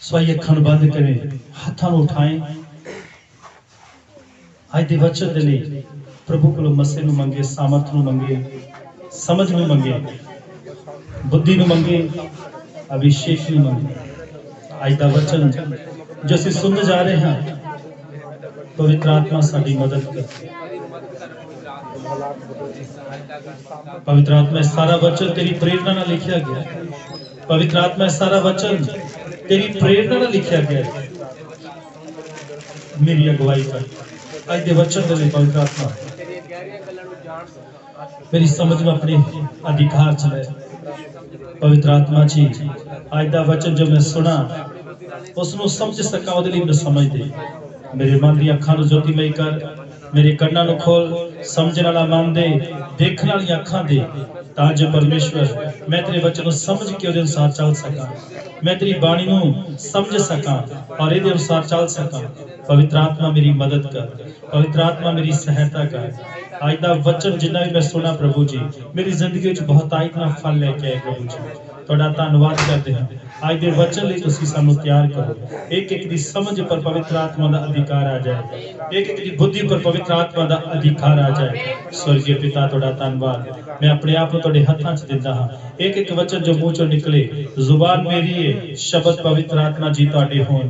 स्वाई अखां नूं बंद करें, हाथां नूं उठाएं। अज दे वचन दे लई प्रभु कोलों मसे नूं मंगे, सामर्थ नूं मंगे, समझ नूं मंगे, बुद्धि नूं मंगे, अभिषेक नूं मंगे। अज दा वचन जो असीं सुनते जा रहे हैं, पवित्र आत्मा साडी मदद कर। पवित्र आत्मा सारा वचन तेरी प्रेरणा नाल लिखिया गया। पवित्र आत्मा सारा वचन तेरी प्रेरणा नाल लिखिया गया। मेरी अगुवाई कर अज दे वचन दे लई पवित्र आत्मा मेरी समझ में अपने अधिकार च लै। पवित्र आत्मा जी अज दा वचन जो मैं सुना उसनूं समझ सकां, उहदे लई मैं समझ दे। मेरे मन दी अखां नूं ज्योतिमय कर, मेरे कन्नां नूं खोल, समझण वाला मन दे, देखण वाली अखां दे, तां जो परमेश्वर मैं तेरे वचन नूं समझ के उहदे अनुसार चल सकां, मैं तेरी बाणी नूं समझ सकां और इहदे अनुसार चल सकां। पवित्र आत्मा मेरी मदद कर, पवित्र आत्मा मेरी सहायता कर। अज दा वचन जिन्ना भी मैं सुना प्रभु जी, मेरी जिंदगी विच बहुतायत नाल फल लेके आए। प्रभु जी तुहाडा धन्नवाद करते हैं। अज दे वचन लई तुसीं सानूं तैयार करो। एक एक दी समझ पर पवित्र आत्मा दा अधिकार आ जाए, एक एक दी बुद्धि पर पवित्र आत्मा दा अधिकार आ जाए। स्वर्गीय पिता तुहाडा धन्नवाद, मैं अपने आप नूं तुहाडे हत्थां च दिंदा हां। एक एक वचन जो मुंह चों निकले, जुबान मेरी है, शब्द पवित्र आत्मा जी तुहाडे होण।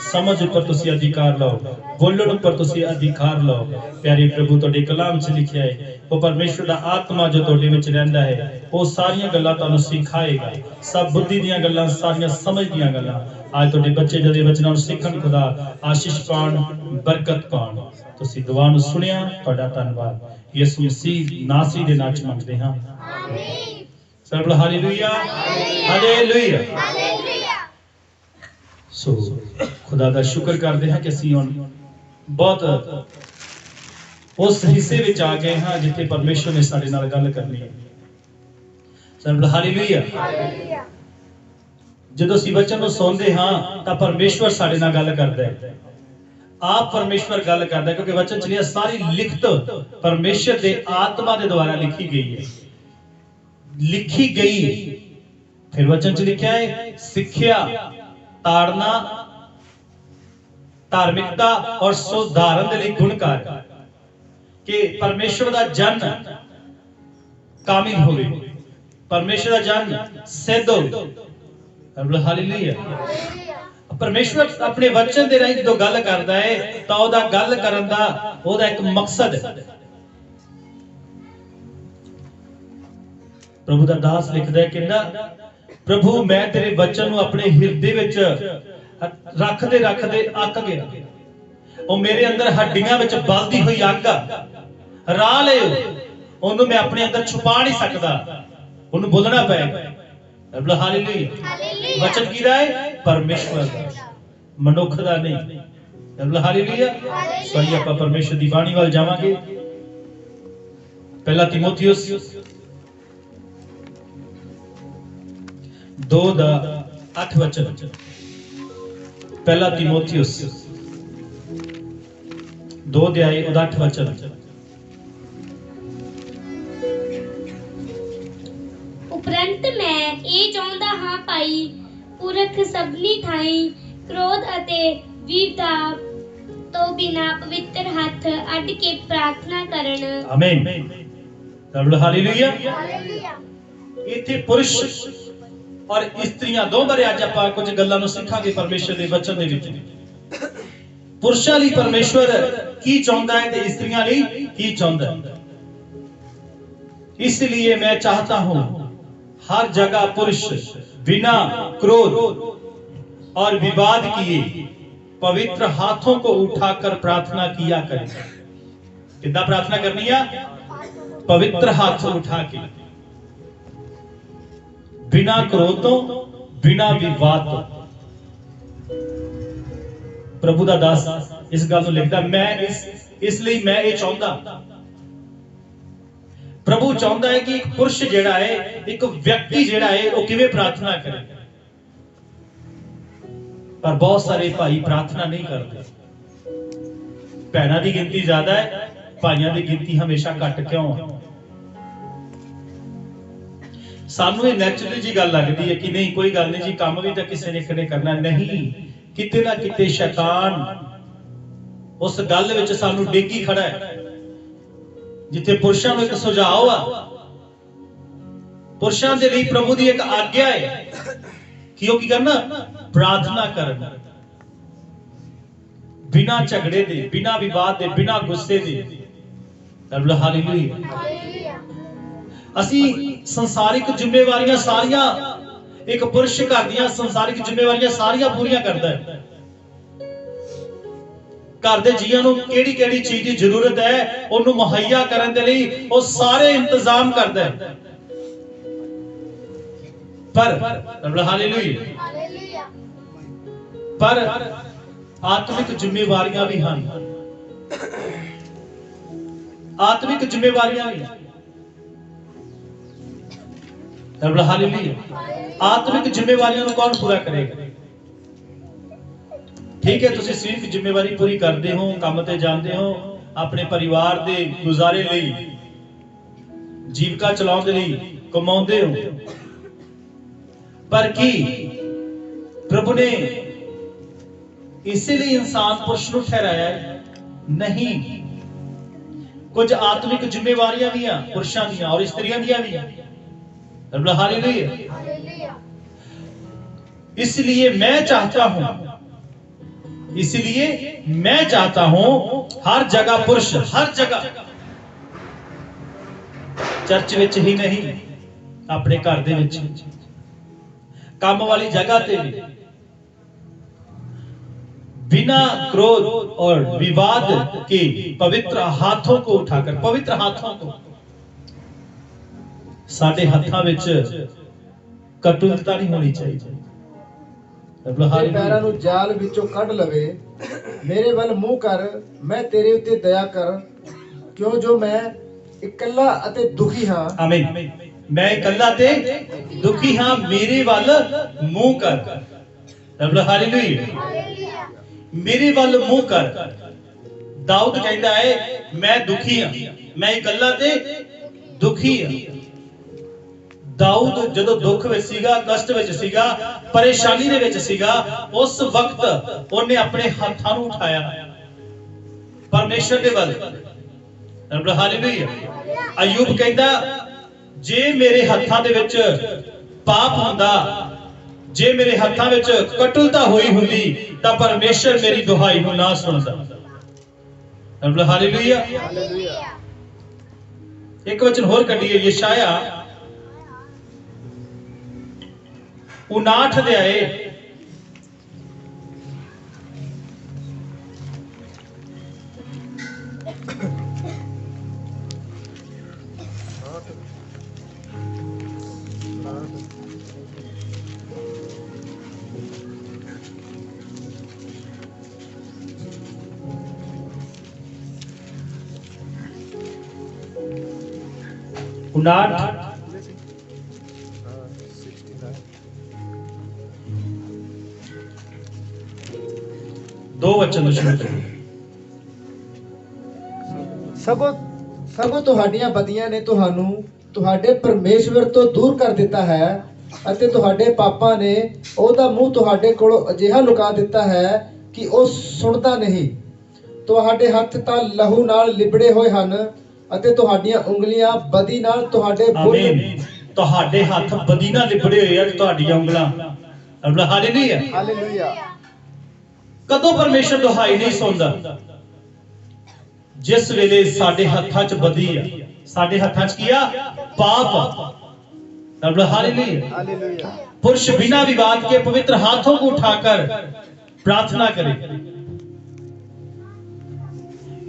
समझ पर तुसीं अधिकार लो, बोलण पर तुसीं अधिकार लो। प्यारे प्रभु तुहाडे कलाम च लिखिया है, वो परमेश्वर दा आत्मा जो तुहाडे विच रहिंदा है, वो सारियां गल्लां तुहानूं सिखाएगा, सब बुद्धि दीयां गल्लां, सारियां समझ दीयां गल्लां। आज तुहाडे बच्चे जदे वचनां नूं सीखण, खुदा आशीष पाउण, बरकत पाउण। तुसीं दुआ नूं सुणिया, तुहाडा धन्नवाद। यीशु मसीह नासरी दे नाम च मंगदे हां, आमीन। सब बोलो हालेलुया, हालेलुया। सो खुदा दा शुक्र करदे हां कि असीं हुण बहुत उस हिस्से विच आ गए हां जिथे परमेश्वर ने साडे नाल गल करनी है। सब बोलो हालेलुया। जदों असीं वचन नूं सुणदे हां तां परमेश्वर साडे नाल गल करदा है। आप परमेश्वर गल करदा है, क्योंकि वचन च लिखिया सारी लिखत परमेश्वर दे आत्मा दे द्वारा लिखी गई है। लिखी गई फिर वचन च लिखिया है सिक्ख्या, ताड़ना, धार्मिकता और सुधारण दे लई गुणकार, कि परमेश्वर दा जन कामिल होवे, परमेश्वर दा जन सिद्ध होवे। हालेलुया। परमेश्वर अपने वचन दे राਹੀਂ जो गल करदा है तां ओदा गल करन दा ओदा एक मकसद है। प्रभु दा दास लिखदा है, कहंदा प्रभु मैं तेरे वचन नूं अपने हिरदे विच रखदे रखदे अक गया। ਉਹ ਮੇਰੇ ਅੰਦਰ ਹੱਡੀਆਂ ਵਿੱਚ ਬਲਦੀ ਹੋਈ ਅੱਗ ਰਾਹ ਲਿਓ, ਉਹਨੂੰ ਮੈਂ ਆਪਣੇ ਅੰਦਰ ਛੁਪਾ ਨਹੀਂ ਸਕਦਾ, ਉਹਨੂੰ ਬੋਲਣਾ ਪਏਗਾ। ਹਾਲੇਲੂਇਆ। ਵਚਨ ਕਿਹਦਾ ਹੈ? ਪਰਮੇਸ਼ਵਰ ਦਾ, ਮਨੁੱਖ ਦਾ ਨਹੀਂ। ਹਾਲੇਲੂਇਆ। ਸੋ ਆਪਾਂ ਪਰਮੇਸ਼ਵਰ ਦੀ ਬਾਣੀ ਵੱਲ ਜਾਵਾਂਗੇ। ਪਹਿਲਾ ਤਿਮੋਥੀਉਸ 2:8 वचन। पहला तीमोथियुस 2:8 वचन। उपरंत मैं ये चाहता हाँ भाई पुरख सबनी थाई क्रोध अते वीरता तो बिना पवित्र हाथ अड के प्रार्थना करन। आमीन। हालेलुया। इथे पुरुष और स्त्रियां दो बारे आज आप कुछ गल्लां नूं सिखांगे परमेश्वर दे वचन दे विच। पुरुषां लई परमेश्वर की चाहुंदा है ते स्त्रियां लई की चाहुंदा है। इसलिए मैं चाहता हूं हर जगह पुरुष बिना क्रोध और विवाद किए पवित्र हाथों को उठाकर प्रार्थना किया करें। कितना प्रार्थना करनी है? पवित्र हाथ उठा के, बिना क्रोधों, बिना विवाद। प्रभु दा दास इस गल नूं लिखदा, मैं इसलिए मैं ये चाहुंदा, प्रभु चाहुंदा है कि एक पुरुष जिहड़ा है, एक व्यक्ति जिहड़ा है, वो किवें प्रार्थना करे। पर बहुत सारे भाई प्रार्थना नहीं करते। भैणां दी गिनती ज्यादा है, भाइयों की गिनती हमेशा घट क्यों है? सानू ये नैचुरली जी गल लगती है कि नहीं कोई गल नहीं जी, काम भी तो किसी ने खड़े करना नहीं, किते ना किते शैतान उस गल विच सानू डेगी खड़ा है। जिथे पुरुषां नूं एक सुझाव आ, पुरुषां दे लई प्रभु दी एक आज्ञा है कि वो की करना, प्रार्थना करना बिना झगड़े दे, बिना विवाद दे, बिना गुस्से दे। हालेलुया। असी संसारिक जिम्मेवारियां सारियां, एक पुरुष घर दियां संसारिक जिम्मेवारियां सारियां पूरियां करदा है। घर दे जीआं नूं किहड़ी किहड़ी चीज की जरूरत है उन्होंने मुहैया करन दे लई वो सारे इंतजाम करदा है। पर हालेलुया, पर आत्मिक जिम्मेवारियां भी हैं, आत्मिक जिम्मेवारियां भी हैं। हालेलुया। आत्मिक जिम्मेवारियां को कौन पूरा करेगा? ठीक है, तुसी सिर्फ जिम्मेवारी पूरी करते हो, काम ते जाते हो, अपने परिवार दे गुजारे लई, जीविका चलाउण दे लई कमाउंदे हो, पर की प्रभु ने इसीलिए इंसान पुरुष को ठहराया है? नहीं। कुछ आत्मिक जिम्मेवारियां भी हैं पुरुषों दी और स्त्रियों दी भी हैं। हालेलुया। इसलिए मैं चाहता हूं, इसलिए मैं चाहता हूं हर जगह पुरुष, हर जगह, चर्च विच ही नहीं, अपने घर दे विच, काम वाली जगह ते भी, बिना क्रोध और विवाद के पवित्र हाथों को उठाकर, पवित्र हाथों को, साडे हत्थां विच कटुता नहीं होनी चाहिए। पैरां नूं जाल विचों कढ लवे, मेरे वल मुंह कर, मैं तेरे उत्ते दया कर, क्यों जो मैं इकल्ला अते दुखी हां। आमीन। मैं इकल्ला ते दुखी हां, मेरे वल मुंह कर। हालेलुया। मेरे वल मुंह कर। दाऊद कहता है मैं दुखी हां, मैं इकल्ला ते दुखी हां। दाऊद जदों दुख विच सीगा, कष्ट विच सीगा, परेशानी दे विच सीगा, उस वक्त उन्हें अपने हाथां नूं उठाया परमेश्वर दे वल। हालेलुया। अयूब कहता जे मेरे हाथां दे विच पाप हुंदा, जे मेरे हाथां विच कटुलता होई हुंदी, तां परमेश्वर मेरी दुहाई नूं ना सुणदा। हालेलुया। एक वचन होर कढिए, यशाया 59 अध्याय दो वचन शुरू करिए। सगों ਤੁਹਾਡੀਆਂ ਬਦੀਆਂ ਨੇ ਤੁਹਾਨੂੰ ਤੁਹਾਡੇ ਪਰਮੇਸ਼ਵਰ ਤੋਂ ਦੂਰ ਕਰ ਦਿੱਤਾ ਹੈ, ਅਤੇ ਤੁਹਾਡੇ ਪਾਪਾਂ ਨੇ ਉਹਦਾ ਮੂੰਹ ਤੁਹਾਡੇ ਕੋਲੋਂ ਅਜਿਹਾ ਲੁਕਾ ਦਿੱਤਾ ਹੈ ਕਿ ਉਹ ਸੁਣਦਾ ਨਹੀਂ। ਤੁਹਾਡੇ ਹੱਥ ਤਾਂ ਲਹੂ ਨਾਲ ਲਿਬੜੇ ਹੋਏ ਹਨ, ਅਤੇ ਤੁਹਾਡੀਆਂ ਉਂਗਲੀਆਂ ਬਦੀ ਨਾਲ ਤੁਹਾਡੇ ਆਮੀਨ। ਤੁਹਾਡੇ ਹੱਥ ਬਦੀ ਨਾਲ ਲਿਬੜੇ ਹੋਏ ਆ, ਤੁਹਾਡੀਆਂ ਉਂਗਲਾਂ। ਹਾਲੇਲੂਇਆ। ਹਾਲੇਲੂਇਆ। कदों परमेश्वर दुहाई नहीं सुनदा? जिस वेले साडे हत्थां च बदी आ, साडे हत्थां च किया पाप। हालेलुया। हालेलुया। पुरुष बिना विवाद के पवित्र हाथों को उठाकर प्रार्थना करे।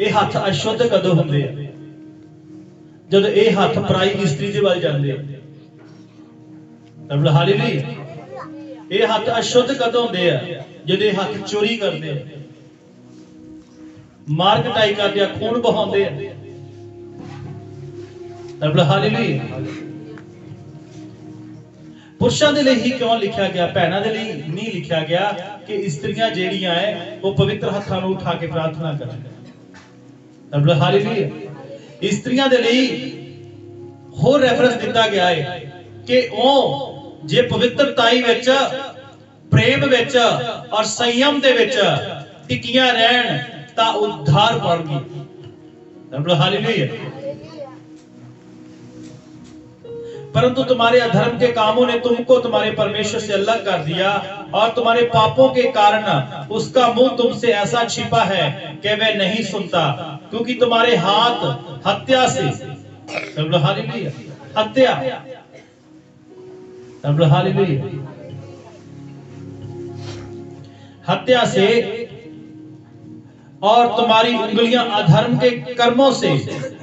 ये हाथ अशुद्ध कदों हुंदे आ? जद ये हाथ पराई स्त्री दे वल जांदे आ। हालेलुया। ये हाथ अशुद्ध कदों हुंदे आ? जदे हाथ चोरी करते, मार कटाई करते, खून बहाते। हालेलुया। पुरुषों के लिए ही क्यों लिखा गया, भैनों के लिए नहीं लिखा गया कि स्त्रियां जेड़ियां है वो पवित्र हाथों को उठा के प्रार्थना करें। हालेलुया। स्त्रियां के लिए होर रेफरेंस दिता गया है कि ਉਹ ਜੇ ਪਵਿੱਤਰਤਾਈ ਵਿੱਚ ਪ੍ਰੇਮ ਵਿੱਚ ਔਰ ਸੰਯਮ ਦੇ ਵਿੱਚ ਟਿਕੀਆਂ ਰਹਿਣ ਤਾਂ ਉद्धार पाएंगी। हालेलुया। परंतु तुम्हारे अधर्म के कामों ने तुमको तुम्हारे परमेश्वर से अलग कर दिया और तुम्हारे पापों के कारण उसका मुंह तुमसे ऐसा छिपा है कि वह नहीं सुनता, क्योंकि तुम्हारे हाथ हत्या से, हालेलुया, हत्या, हालेलुया, हत्या से और तुम्हारी उंगलियां अधर्म के कर्मों से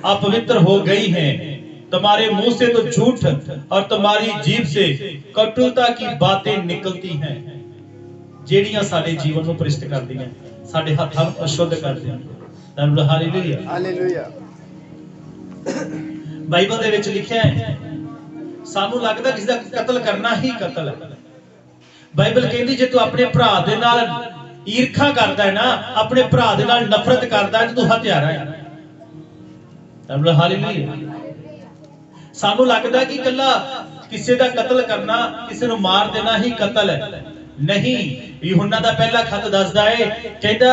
अपवित्र हो गई हैं। तुम्हारे मुंह से तो झूठ और तुम्हारी जीभ से कटुता की बातें निकलती हैं, ਜਿਹੜੀਆਂ ਸਾਡੇ ਜੀਵਨ ਨੂੰ ਭ੍ਰਿਸ਼ਟ ਕਰਦੀਆਂ, ਸਾਡੇ ਹੱਥਾਂ ਨੂੰ ਅਸ਼ੁੱਧ ਕਰਦੀਆਂ। Hallelujah, hallelujah. ਬਾਈਬਲ ਦੇ ਵਿੱਚ ਲਿਖਿਆ ਹੈ, ਸਾਨੂੰ ਲੱਗਦਾ ਕਿਸੇ ਦਾ ਕਤਲ ਕਰਨਾ ਹੀ ਕਤਲ ਹੈ। ਬਾਈਬਲ ਕਹਿੰਦੀ ਜੇ ਤੂੰ ਆਪਣੇ ਭਰਾ ਦੇ ਨਾਲ ਈਰਖਾ ਕਰਦਾ ਹੈ ਨਾ, ਆਪਣੇ ਭਰਾ ਦੇ ਨਾਲ ਨਫ਼ਰਤ ਕਰਦਾ ਹੈ, ਤੇ ਤੂੰ ਹੱਤਿਆਰਾ ਹੈ। ਹਾਲੇਲੂਇਆ। ਸਾਨੂੰ ਲੱਗਦਾ ਕਿ ਇਕੱਲਾ ਕਿਸੇ ਦਾ ਕਤਲ ਕਰਨਾ, ਕਿਸੇ ਨੂੰ ਮਾਰ ਦੇਣਾ ਹੀ ਕਤਲ ਹੈ। ਨਹੀਂ, ਯਹੂਨਾ ਦਾ ਪਹਿਲਾ ਖੱਤ ਦੱਸਦਾ ਹੈ, ਕਹਿੰਦਾ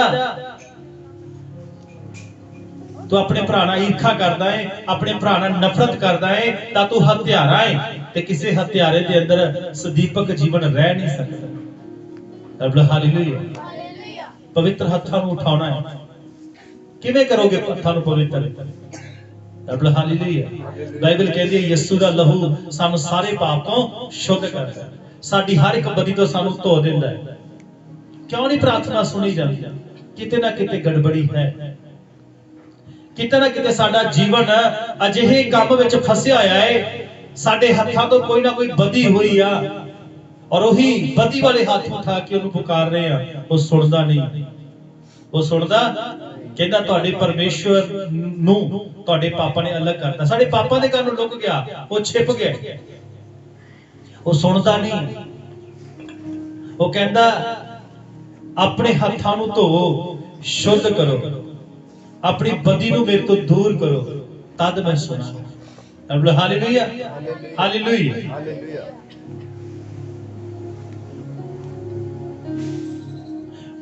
ਤੂੰ ਆਪਣੇ ਭਰਾ ਨਾਲ ਈਰਖਾ ਕਰਦਾ ਹੈ, ਆਪਣੇ ਭਰਾ ਨਾਲ ਨਫ਼ਰਤ ਕਰਦਾ ਹੈ, ਤਾਂ ਤੂੰ ਹੱਤਿਆਰਾ ਹੈ, ਤੇ ਕਿਸੇ ਹੱਤਿਆਰੇ ਦੇ ਅੰਦਰ ਸਦੀਪਕ ਜੀਵਨ ਰਹਿ ਨਹੀਂ ਸਕਦਾ। ਹਾਲੇਲੂਇਆ। ਪਵਿੱਤਰ ਹੱਥਾਂ ਨੂੰ ਉਠਾਉਣਾ ਹੈ। ਕਿਵੇਂ ਕਰੋਗੇ ਹੱਥਾਂ ਨੂੰ ਪਵਿੱਤਰ? ਹਾਲੇਲੂਇਆ। ਬਾਈਬਲ ਕਹਿੰਦੀ ਹੈ ਯਿਸੂ ਦਾ ਲਹੂ ਸਾਨੂੰ ਸਾਰੇ ਪਾਪ ਤੋਂ ਸ਼ੁੱਧ ਕਰਦਾ ਹੈ, ਸਾਡੀ ਹਰ ਇੱਕ ਬਦੀ ਤੋਂ ਸਾਨੂੰ ਧੋ ਦਿੰਦਾ ਹੈ। ਕਿਉਂ ਨਹੀਂ ਪ੍ਰਾਰਥਨਾ ਸੁਣੀ ਜਾਂਦੀ? ਕਿਤੇ ਨਾ ਕਿਤੇ ਗੜਬੜੀ ਹੈ, ਕਿਤੇ ਨਾ ਕਿਤੇ ਸਾਡਾ ਜੀਵਨ ਅਜਿਹੇ ਕੰਮ ਵਿੱਚ ਫਸਿਆ ਹੋਇਆ ਹੈ, ਸਾਡੇ ਹੱਥਾਂ ਤੋਂ ਕੋਈ ਨਾ ਕੋਈ ਬਦੀ ਹੋਈ ਆ, ਔਰ ਉਹੀ ਬਦੀ ਵਾਲੇ ਹੱਥ ਉਠਾ ਕੇ ਉਹਨੂੰ ਪੁਕਾਰ ਰਹੇ ਆ, ਉਹ ਸੁਣਦਾ ਨਹੀਂ। ਉਹ ਸੁਣਦਾ, ਕਹਿੰਦਾ ਤੁਹਾਡੇ ਪਰਮੇਸ਼ਵਰ ਨੂੰ ਤੁਹਾਡੇ ਪਾਪਾਂ ਨੇ ਅਲੱਗ ਕਰਤਾ। ਸਾਡੇ ਪਾਪਾਂ ਦੇ ਕਾਰਨ ਲੁਕ ਗਿਆ, ਉਹ ਛਿਪ ਗਿਆ, ਉਹ ਸੁਣਦਾ ਨਹੀਂ। ਉਹ ਕਹਿੰਦਾ ਆਪਣੇ ਹੱਥਾਂ ਨੂੰ ਧੋਵੋ, ਸ਼ੁੱਧ ਕਰੋ, ਆਪਣੀ ਬਦੀ ਨੂੰ ਮੇਰੇ ਤੋਂ ਦੂਰ ਕਰੋ, ਤਦ ਮੈਂ ਸੁਣਾਂਗਾ। Hallelujah, hallelujah.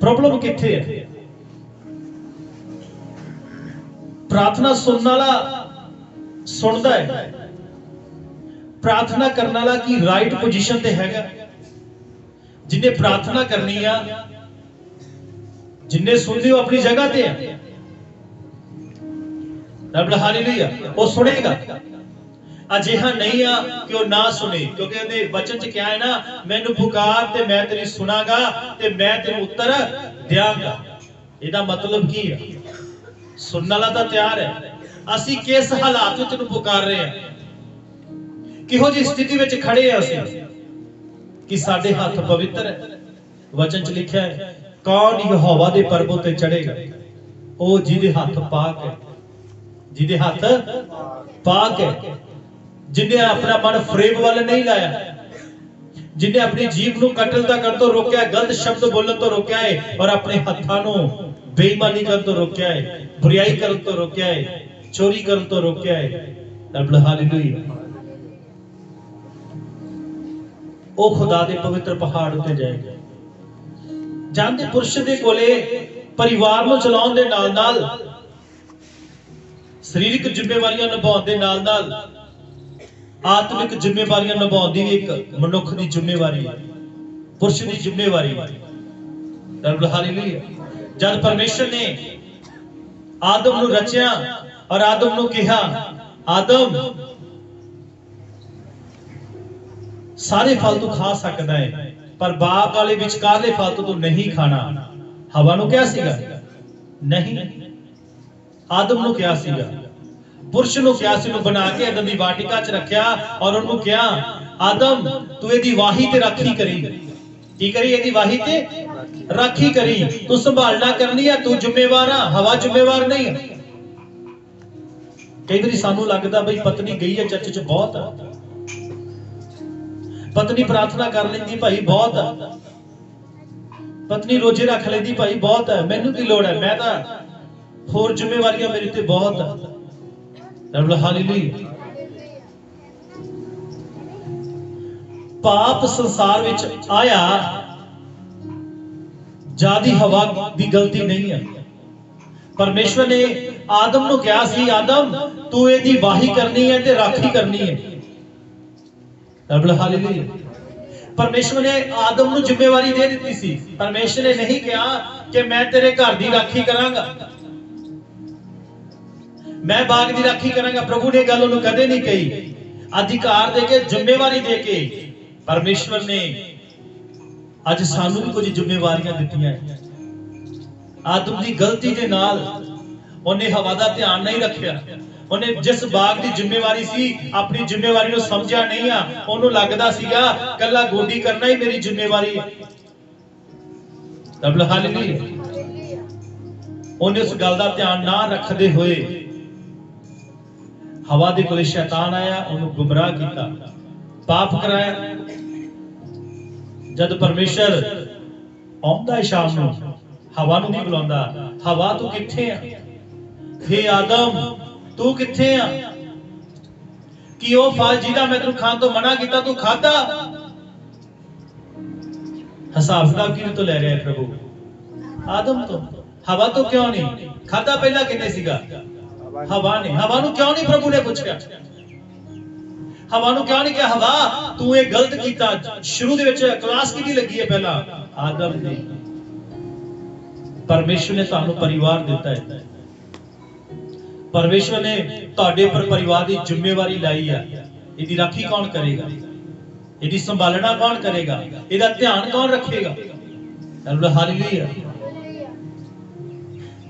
ਪ੍ਰੋਬਲਮ ਕਿੱਥੇ ਹੈ? ਪ੍ਰਾਰਥਨਾ ਸੁਣਨ ਵਾਲਾ ਸੁਣਦਾ ਹੈ, ਪ੍ਰਾਰਥਨਾ ਕਰਨ ਵਾਲਾ ਕੀ ਰਾਈਟ ਪੋਜੀਸ਼ਨ ਤੇ ਹੈਗਾ? ਜਿੰਨੇ ਪ੍ਰਾਰਥਨਾ ਕਰਨੀ ਆ, ਜਿੰਨੇ ਸੁਣਦੇ ਹੋ ਆਪਣੀ ਜਗ੍ਹਾ ਤੇ ਆ। ਹਾਲੇਲੂਇਆ। ਉਹ ਸੁਣੇਗਾ। ਅਜਿਹਾ ਨਹੀਂ ਆ ਕਿ ਉਹ ਨਾ ਸੁਣੇ, ਕਿਉਂਕਿ ਉਹਦੇ ਵਚਨ ਚ ਕਿਹਾ ਹੈ ਨਾ, ਮੈਨੂੰ ਪੁਕਾਰ ਤੇ ਮੈਂ ਤੇਰੀ ਸੁਣਾਂਗਾ ਤੇ ਮੈਂ ਤੈਨੂੰ ਉੱਤਰ ਦਿਆਂਗਾ। ਇਹਦਾ ਮਤਲਬ ਕੀ ਹੈ? ਸੁਣਨ ਵਾਲਾ ਤਾਂ ਤਿਆਰ ਹੈ, ਅਸੀਂ ਕਿਸ ਹਾਲਾਤ ਵਿੱਚ ਨੂੰ ਪੁਕਾਰ ਰਹੇ ਹਾਂ, ਕਿਹੋ ਜਿਹੀ ਸਥਿਤੀ ਵਿੱਚ ਖੜੇ ਹਾਂ ਅਸੀਂ, ਕਿ ਸਾਡੇ ਹੱਥ ਪਵਿੱਤਰ ਹੈ। ਵਚਨ ਚ ਲਿਖਿਆ ਹੈ, ਕੌਣ ਯਹੋਵਾ ਦੇ ਪਰਬਤ ਤੇ ਚੜ੍ਹੇਗਾ? ਉਹ ਜਿਹਦੇ ਹੱਥ ਪਾਕ ਹੈ, ਜਿਹਦੇ ਹੱਥ ਪਾਕ ਹੈ, ਜਿਨੇ ਆਪਣਾ ਮਨ ਫਰੇਬ ਵੱਲ ਨਹੀਂ ਲਾਇਆ, ਜਿਨੇ ਆਪਣੀ ਜੀਭ ਨੂੰ ਕਤਲਤਾ ਕਰਨ ਤੋਂ ਰੋਕਿਆ, ਗਲਤ ਸ਼ਬਦ ਬੋਲਣ ਤੋਂ ਰੋਕਿਆ ਹੈ, ਔਰ ਆਪਣੇ ਹੱਥਾਂ ਨੂੰ ਬੇਈਮਾਨੀ ਕਰਨ ਤੋਂ ਰੋਕਿਆ ਹੈ, ਬੁਰਾਈ ਕਰਨ ਤੋਂ ਰੋਕਿਆ ਹੈ, ਚੋਰੀ ਕਰਨ ਤੋਂ ਰੋਕਿਆ ਹੈ। ਹਾਲੇਲੂਇਆ। ਉਹ ਖੁਦਾ ਦੇ ਪਵਿੱਤਰ ਪਹਾੜ ਉੱਤੇ ਜਾਏਗਾ। ਜਾਂਦੇ ਪੁਰਸ਼ ਦੇ ਕੋਲੇ ਪਰਿਵਾਰ ਨੂੰ ਚਲਾਉਣ ਦੇ ਨਾਲ ਨਾਲ, ਸਰੀਰਕ ਜ਼ਿੰਮੇਵਾਰੀਆਂ ਨਿਭਾਉਣ ਦੇ ਨਾਲ ਨਾਲ, ਆਤਮਿਕ ਜ਼ਿੰਮੇਵਾਰੀਆਂ ਨਿਭਾਉਣ ਦੀ ਵੀ ਇੱਕ ਮਨੁੱਖ ਦੀ ਜ਼ਿੰਮੇਵਾਰੀ ਹੈ, ਪੁਰਸ਼ ਦੀ ਜ਼ਿੰਮੇਵਾਰੀ ਹੈ। ਹਾਲੇਲੂਇਆ। ਜਦ ਪਰਮੇਸ਼ਰ ਨੇ ਆਦਮ ਨੂੰ ਰਚਿਆ ਔਰ ਆਦਮ ਨੂੰ ਕਿਹਾ, ਆਦਮ ਸਾਰੇ ਫਲ ਤੂੰ ਖਾ ਸਕਦਾ ਹੈ, ਪਰ ਬਾਗ ਵਾਲੇ ਵਿਚਕਾਰਲੇ ਫਲ ਤੂੰ ਨਹੀਂ ਖਾਣਾ। ਹਵਾ ਨੂੰ ਕਿਹਾ ਸੀਗਾ? ਨਹੀਂ, ਆਦਮ ਨੂੰ ਕਿਹਾ ਸੀਗਾ। ਪੁਰਸ਼ ਨੂੰ ਕਿਹਾ ਸੀ, ਉਹਨੂੰ ਬਣਾ ਕੇ ਅਦਮ ਦੀ ਵਾਟਿਕਾ 'ਚ ਰੱਖਿਆ ਔਰ ਉਹਨੂੰ ਕਿਹਾ, ਆਦਮ ਤੂੰ ਇਹਦੀ ਵਾਹੀ ਤੇ ਰਾਖੀ ਕਰੀ। ਕੀ ਕਰੀ? ਇਹਦੀ ਵਾਹੀ ਤੇ ਰਾਖੀ ਕਰੀ, ਤੂੰ ਸੰਭਾਲਣਾ ਕਰਨੀ ਆ, ਤੂੰ ਜ਼ਿੰਮੇਵਾਰ ਆ, ਹਵਾ ਜ਼ਿੰਮੇਵਾਰ ਨਹੀਂ ਹੈ। ਕਈ ਵਾਰੀ ਸਾਨੂੰ ਲੱਗਦਾ ਬਈ ਪਤਨੀ ਗਈ ਹੈ ਚਰਚ 'ਚ, ਬਹੁਤ ਆ, ਪਤਨੀ ਪ੍ਰਾਰਥਨਾ ਕਰ ਲੈਂਦੀ ਭਾਈ, ਬਹੁਤ ਆ, ਪਤਨੀ ਰੋਜ਼ੇ ਰੱਖ ਲੈਂਦੀ ਭਾਈ, ਬਹੁਤ ਹੈ, ਮੈਨੂੰ ਕੀ ਲੋੜ ਹੈ, ਮੈਂ ਤਾਂ ਹੋਰ ਜ਼ਿੰਮੇਵਾਰੀਆਂ ਮੇਰੇ ਤੇ ਬਹੁਤ ਆ। ਹਾਲੇਲੂਇਆ। पाप संसार विच आया, जादी हवा की गलती नहीं है। परमेश्वर ने आदम नूं कहा सी, आदम तू इहदी वाही करनी है ते राखी करनी है। हालेलुया। परमेश्वर ने आदम नूं जिम्मेवारी दे दी सी। परमेश्वर ने नहीं कहा कि मैं तेरे घर दी राखी करांगा, मैं बाग दी राखी करांगा। प्रभु ने गल उन्होंने कदे नहीं कही। अधिकार दे के, जिम्मेवारी दे के परमेश्वर ने अज सानू भी कुछ जिम्मेवारियां दित्तियां। आदम दी गलती दे नाल उन्हें हवा दा ध्यान नहीं रखिया। उन्हें जिस बाग दी जिम्मेवारी सी, अपनी जिम्मेवारी नूं समझिया नहीं आ। उन्होंने लगदा सीगा कल्ला गोडी करना ही मेरी जिम्मेवारी है। हालेलुया। उन्हें उस गल दा ध्यान ना रखदे होए हवा दे कोले शैतान आया, उन्हें गुमराह किया, पाप कराया। जद परमेश्वर आउंदा है शाम नूं, हवा नूं नहीं बुलांदा, हवा तू किथे आ? हे आदम तू किथे आ? कि ओ फल जिहदा मैं तैनूं खाण तो मना कीता तू खादा? हिसाब किताब किहदे तो ले रहा है प्रभु? आदम तो। हवा तो क्यों नहीं खादा? पहला किने सीगा? हवा ने। हवा नूं क्यों नहीं प्रभु ने पूछया? हवा नूं क्यों नहीं कहा हवा तू ये गलत कीता? शुरू दे विच क्लास किहदी लगी है? पहला आदम दी। परमेश्वर ने तुहानूं परिवार दिता है। परमेश्वर ने तुहाडे पर परिवार की जिम्मेवारी लाई है। इहदी राखी कौन करेगा? इहदी संभालना कौन करेगा? इहदा ध्यान कौन रखेगा? हालेलुया।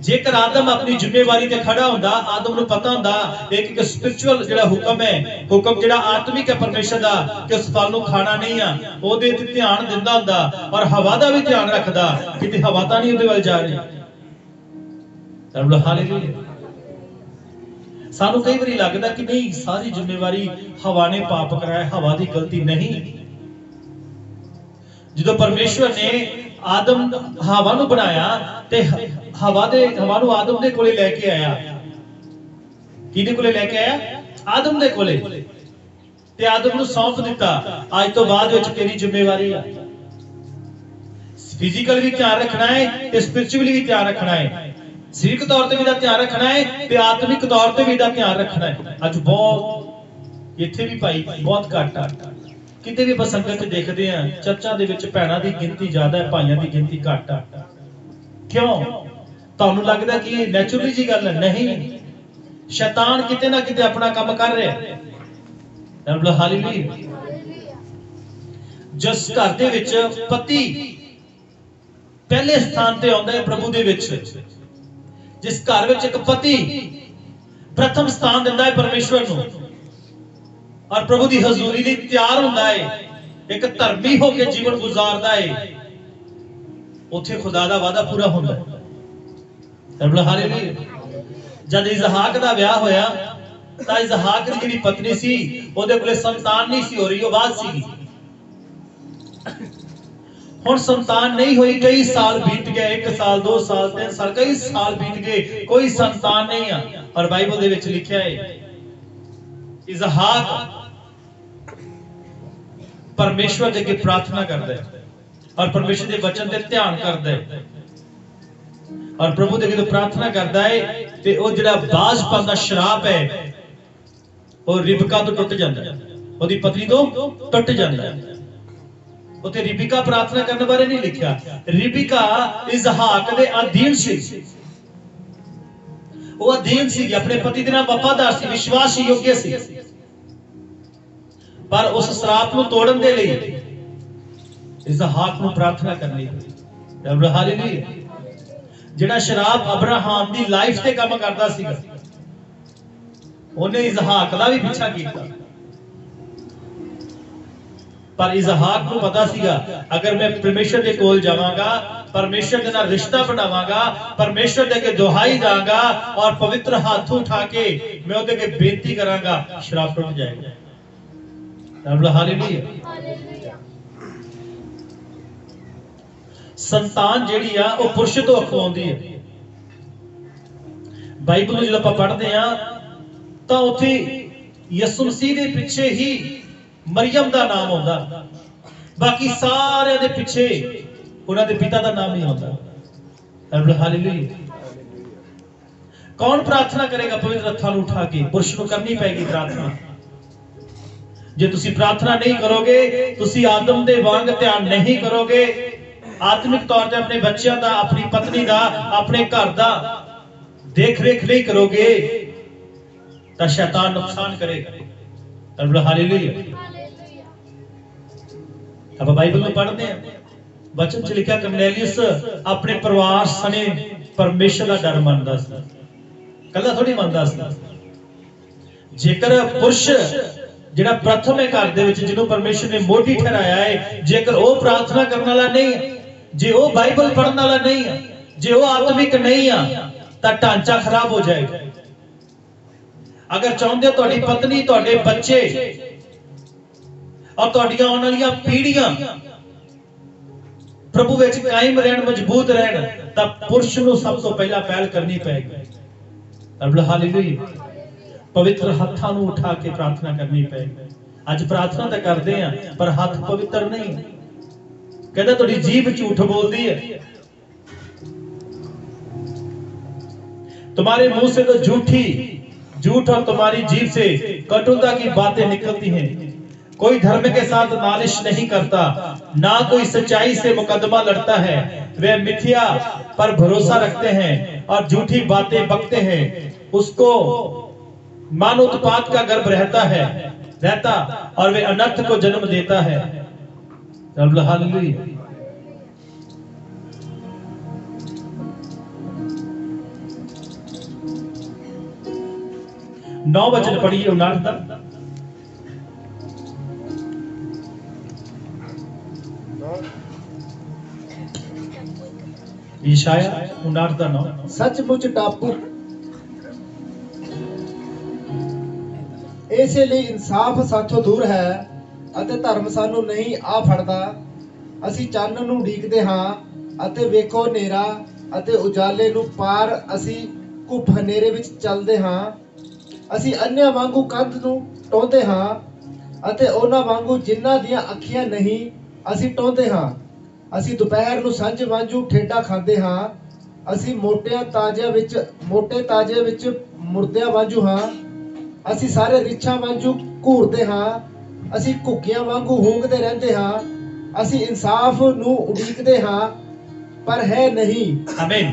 जेकर आदम अपनी जिम्मेवारी ते खड़ा हुंदा, आदम नूं पता हुंदा एक स्पिरिचुअल जिहड़ा हुक्म है, हुक्म जिहड़ा आत्मिक है परमेश्वर दा कि उस फल नूं खाना नहीं आ, ओहदे ते ध्यान दिंदा हुंदा और हवा दा भी ध्यान रखदा कि हवा तां नहीं ओहदे वल जा रही। हालेलुया। सानू कई बारी लगदा कि नहीं सारी जिम्मेवारी हवा ने पाप कराया, हवा दी गलती नहीं। जो परमेश्वर ने आदम हवा नूं बनाया ते हवा नूं आदम दे कोले लेके आया। किहदे कोले लेके आया? आदम दे कोले। ते आदम नूं सौंप दिता, आज तो बाद विच तेरी जिम्मेवारी है। फिजिकल भी ध्यान रखना है ते स्पिरिचुअली भी ध्यान रखना है। सरीरक तौर ते भी ध्यान रखना है ते आत्मिक तौर ते भी ध्यान रखना है। अज बहुत इत्थे भी भाई बहुत घट आ, किते भी ਆਪਾਂ ਸੰਗਤ ਚ ਦੇਖਦੇ ਆ ਚਰਚਾਂ ਦੇ ਵਿੱਚ ਭੈਣਾਂ ਦੀ ਗਿਣਤੀ ਜ਼ਿਆਦਾ ਹੈ, ਭਾਈਆਂ ਦੀ ਗਿਣਤੀ ਘੱਟ ਆ। ਕਿਉਂ? ਤੁਹਾਨੂੰ ਲੱਗਦਾ ਕਿ ਇਹ ਨੈਚੁਰਲੀ ਜੀ ਗੱਲ ਹੈ? ਨਹੀਂ, ਸ਼ੈਤਾਨ ਕਿਤੇ ਨਾ ਕਿਤੇ ਆਪਣਾ ਕੰਮ ਕਰ ਰਿਹਾ ਹੈ। ਹਾਲੇਲੂਇਆ। ਜਿਸ ਘਰ ਦੇ ਵਿੱਚ ਪਤੀ ਪਹਿਲੇ ਸਥਾਨ ਤੇ ਆਉਂਦਾ ਹੈ ਪ੍ਰਭੂ ਦੇ ਵਿੱਚ, ਜਿਸ ਘਰ ਵਿੱਚ ਇੱਕ ਪਤੀ ਪ੍ਰਥਮ ਸਥਾਨ ਦਿੰਦਾ ਹੈ परमेश्वर ਨੂੰ और प्रभु की हजूरी ਲਈ ਤਿਆਰ ਹੁੰਦਾ ਹੈ, ਇੱਕ ਧਰਮੀ ਹੋ ਕੇ ਜੀਵਨ ਗੁਜ਼ਾਰਦਾ ਹੈ, ਉੱਥੇ ਖੁਦਾ ਦਾ ਵਾਅਦਾ ਪੂਰਾ ਹੁੰਦਾ ਹੈ। ਹਾਲੇਲੂਇਆ। ਜਦ ਇਜ਼ਹਾਕ ਦਾ ਵਿਆਹ ਹੋਇਆ ਤਾਂ ਇਜ਼ਹਾਕ ਦੀ ਜਿਹੜੀ ਪਤਨੀ ਸੀ ਉਹਦੇ ਕੋਲੇ ਸੰਤਾਨ ਨਹੀਂ ਸੀ ਹੋ ਰਹੀ, ਉਹ ਬਾਦ ਸੀਗੀ। ਹੁਣ ਸੰਤਾਨ ਨਹੀਂ ਹੋਈ, ਕਈ ਸਾਲ ਬੀਤ ਗਏ, 1 ਸਾਲ 2 ਸਾਲ 3 ਸਾਲ ਕਈ ਸਾਲ ਬੀਤ ਗਏ, ਕੋਈ ਸੰਤਾਨ ਨਹੀਂ ਆ। और ਬਾਈਬਲ ਦੇ ਵਿੱਚ ਲਿਖਿਆ ਹੈ इजहाक परमेश्वर दे के प्रार्थना करता है और परमेश्वर के वचन ते ध्यान करता है और प्रभु दे के प्रार्थना करता है ते ओ जिहड़ा बाजपन दा शराप है वो रिबका तो टुट जाता है, ओदी पत्नी तो टुट जाता है। उते रिबका प्रार्थना करने बारे नहीं लिखा। रिबका इजहाक दे अधीन सी, वो अधीन सी, अपने पति दे नाल वफादार सी, विश्वास योग्य सी, पर उस श्राप नूं तोड़न दे लई इजहाक नूं प्रार्थना करनी। हालेलुया। जिहड़ा शराप अब्राहम दी लाइफ ते काम करदा सीगा, ओने इजहाक दा भी पीछा कीता, पर इजहाक नूं पता सीगा अगर मैं परमेश्वर दे कोल जावांगा, परमेश्वर के नाल रिश्ता बनावांगा, परमेश्वर दे के दुहाई दांगा और पवित्र हाथ उठा के मैं ओदे के बेनती करांगा, शराप टूट जाएगा। हालेलुया। संतान जेड़ी आ वो पुरुष तो अखवाउंदी है। बाइबल में जब आप पढ़ते हैं तो उत्थे यसु मसीह दे पीछे ही मरियम दा नाम आउंदा। बाकी सारे दे पिछे उन्हां दे पिता दा नाम ही आउंदा। हालेलुया। कौन प्रार्थना करेगा पवित्र हत्थां नूं उठा के? पुरुष नूं करनी पैगी प्रार्थना। जे तुसी प्रार्थना नहीं करोगे, तुसी आदम दे वांग ध्यान नहीं करोगे, आत्मिक तौर पे अपने बच्चों दा, अपनी पत्नी दा, अपने घर दा देख रेख नहीं करोगे तो शैतान नुकसान करेगा। हालेलुया। अब बाइबल में पढ़ते हैं, वचन च लिखा करनेलियस अपने परिवार सने परमेश्वर का डर मनदा सी, कल्ला थोड़ी मनदा सी। जेकर पुरुष जिहड़ा प्रथम है घर दे विच, जिन्हों परमेश्वर ने मोढ़ी ठहराया है, जेकर वो प्रार्थना करने वाला नहीं है, जे वो बाइबल पढ़ने वाला नहीं है, जे वो आत्मिक नहीं है, तो ढांचा खराब हो जाएगा। अगर चाहते हो तुहाडी पत्नी, तुहाडे बच्चे और तुहाडियां आउण वालियां पीढ़ियां प्रभु विच कायम रहन, मजबूत रहन, तब पुरुष नूं सब तो पहला पहल करनी पैगी। हालेलुया। पवित्र हत्थां नूं उठा के प्रार्थना करनी पैगी। अज प्रार्थना तो करते हैं पर हाथ पवित्र नहीं। कहता तुहाडी जीभ झूठ बोलती है, तुम्हारे मुंह से तो झूठ और तुम्हारी जीभ से कटुता की बातें निकलती हैं। कोई धर्म के साथ नालिश नहीं करता, ना कोई सच्चाई से मुकदमा लड़ता है। वे मिथ्या पर भरोसा रखते हैं और झूठी बातें बकते हैं। उसको मानो उत्पात का गर्भ रहता और वे अनर्थ को जन्म देता है। हालेलुया। 9 वचन पढ़िए 59 तक। ईशाया 59 ਦਾ 9। सचमुच टापू ਇਸੇ ਲਈ ਇਨਸਾਫ ਸਾਥੋਂ ਦੂਰ ਹੈ ਅਤੇ ਧਰਮ ਸਾਨੂੰ ਨਹੀਂ ਆ ਫੜਦਾ। ਅਸੀਂ ਚੰਨ ਨੂੰ ਉਡੀਕਦੇ ਹਾਂ ਅਤੇ ਵੇਖੋ ਹਨੇਰਾ ਅਤੇ ਉਜਾਲੇ ਨੂੰ ਪਾਰ ਅਸੀਂ ਘੁੱਪ ਹਨੇਰੇ ਵਿੱਚ ਚੱਲਦੇ ਹਾਂ। ਅਸੀਂ ਅੰਨ੍ਹਿਆਂ ਵਾਂਗੂ ਕੰਧ ਨੂੰ ਟੋਹਦੇ ਹਾਂ ਅਤੇ ਉਹਨਾਂ ਵਾਂਗੂ ਜਿਨ੍ਹਾਂ ਦੀਆਂ ਅੱਖੀਆਂ ਨਹੀਂ ਅਸੀਂ ਟੋਹਦੇ ਹਾਂ। ਅਸੀਂ ਦੁਪਹਿਰ ਨੂੰ ਸੰਝ ਵਾਂਝੂ ਠੇਡਾ ਖਾਂਦੇ ਹਾਂ। ਅਸੀਂ ਮੋਟੇ ਤਾਜੇ ਵਿੱਚ ਮੁਰਦਿਆਂ ਵਾਂਝੂ ਹਾਂ। ਅਸੀਂ ਸਾਰੇ ਰਿੱਛਾਂ ਵਾਂਝੂ ਘੂਰਦੇ ਹਾਂ। ਅਸੀਂ ਘੁੱਗੀਆਂ ਵਾਂਗੂ ਹੂੰਗਦੇ ਰਹਿੰਦੇ ਹਾਂ। ਅਸੀਂ ਇਨਸਾਫ ਨੂੰ ਉਡੀਕਦੇ ਹਾਂ पर है नहीं। आमीन।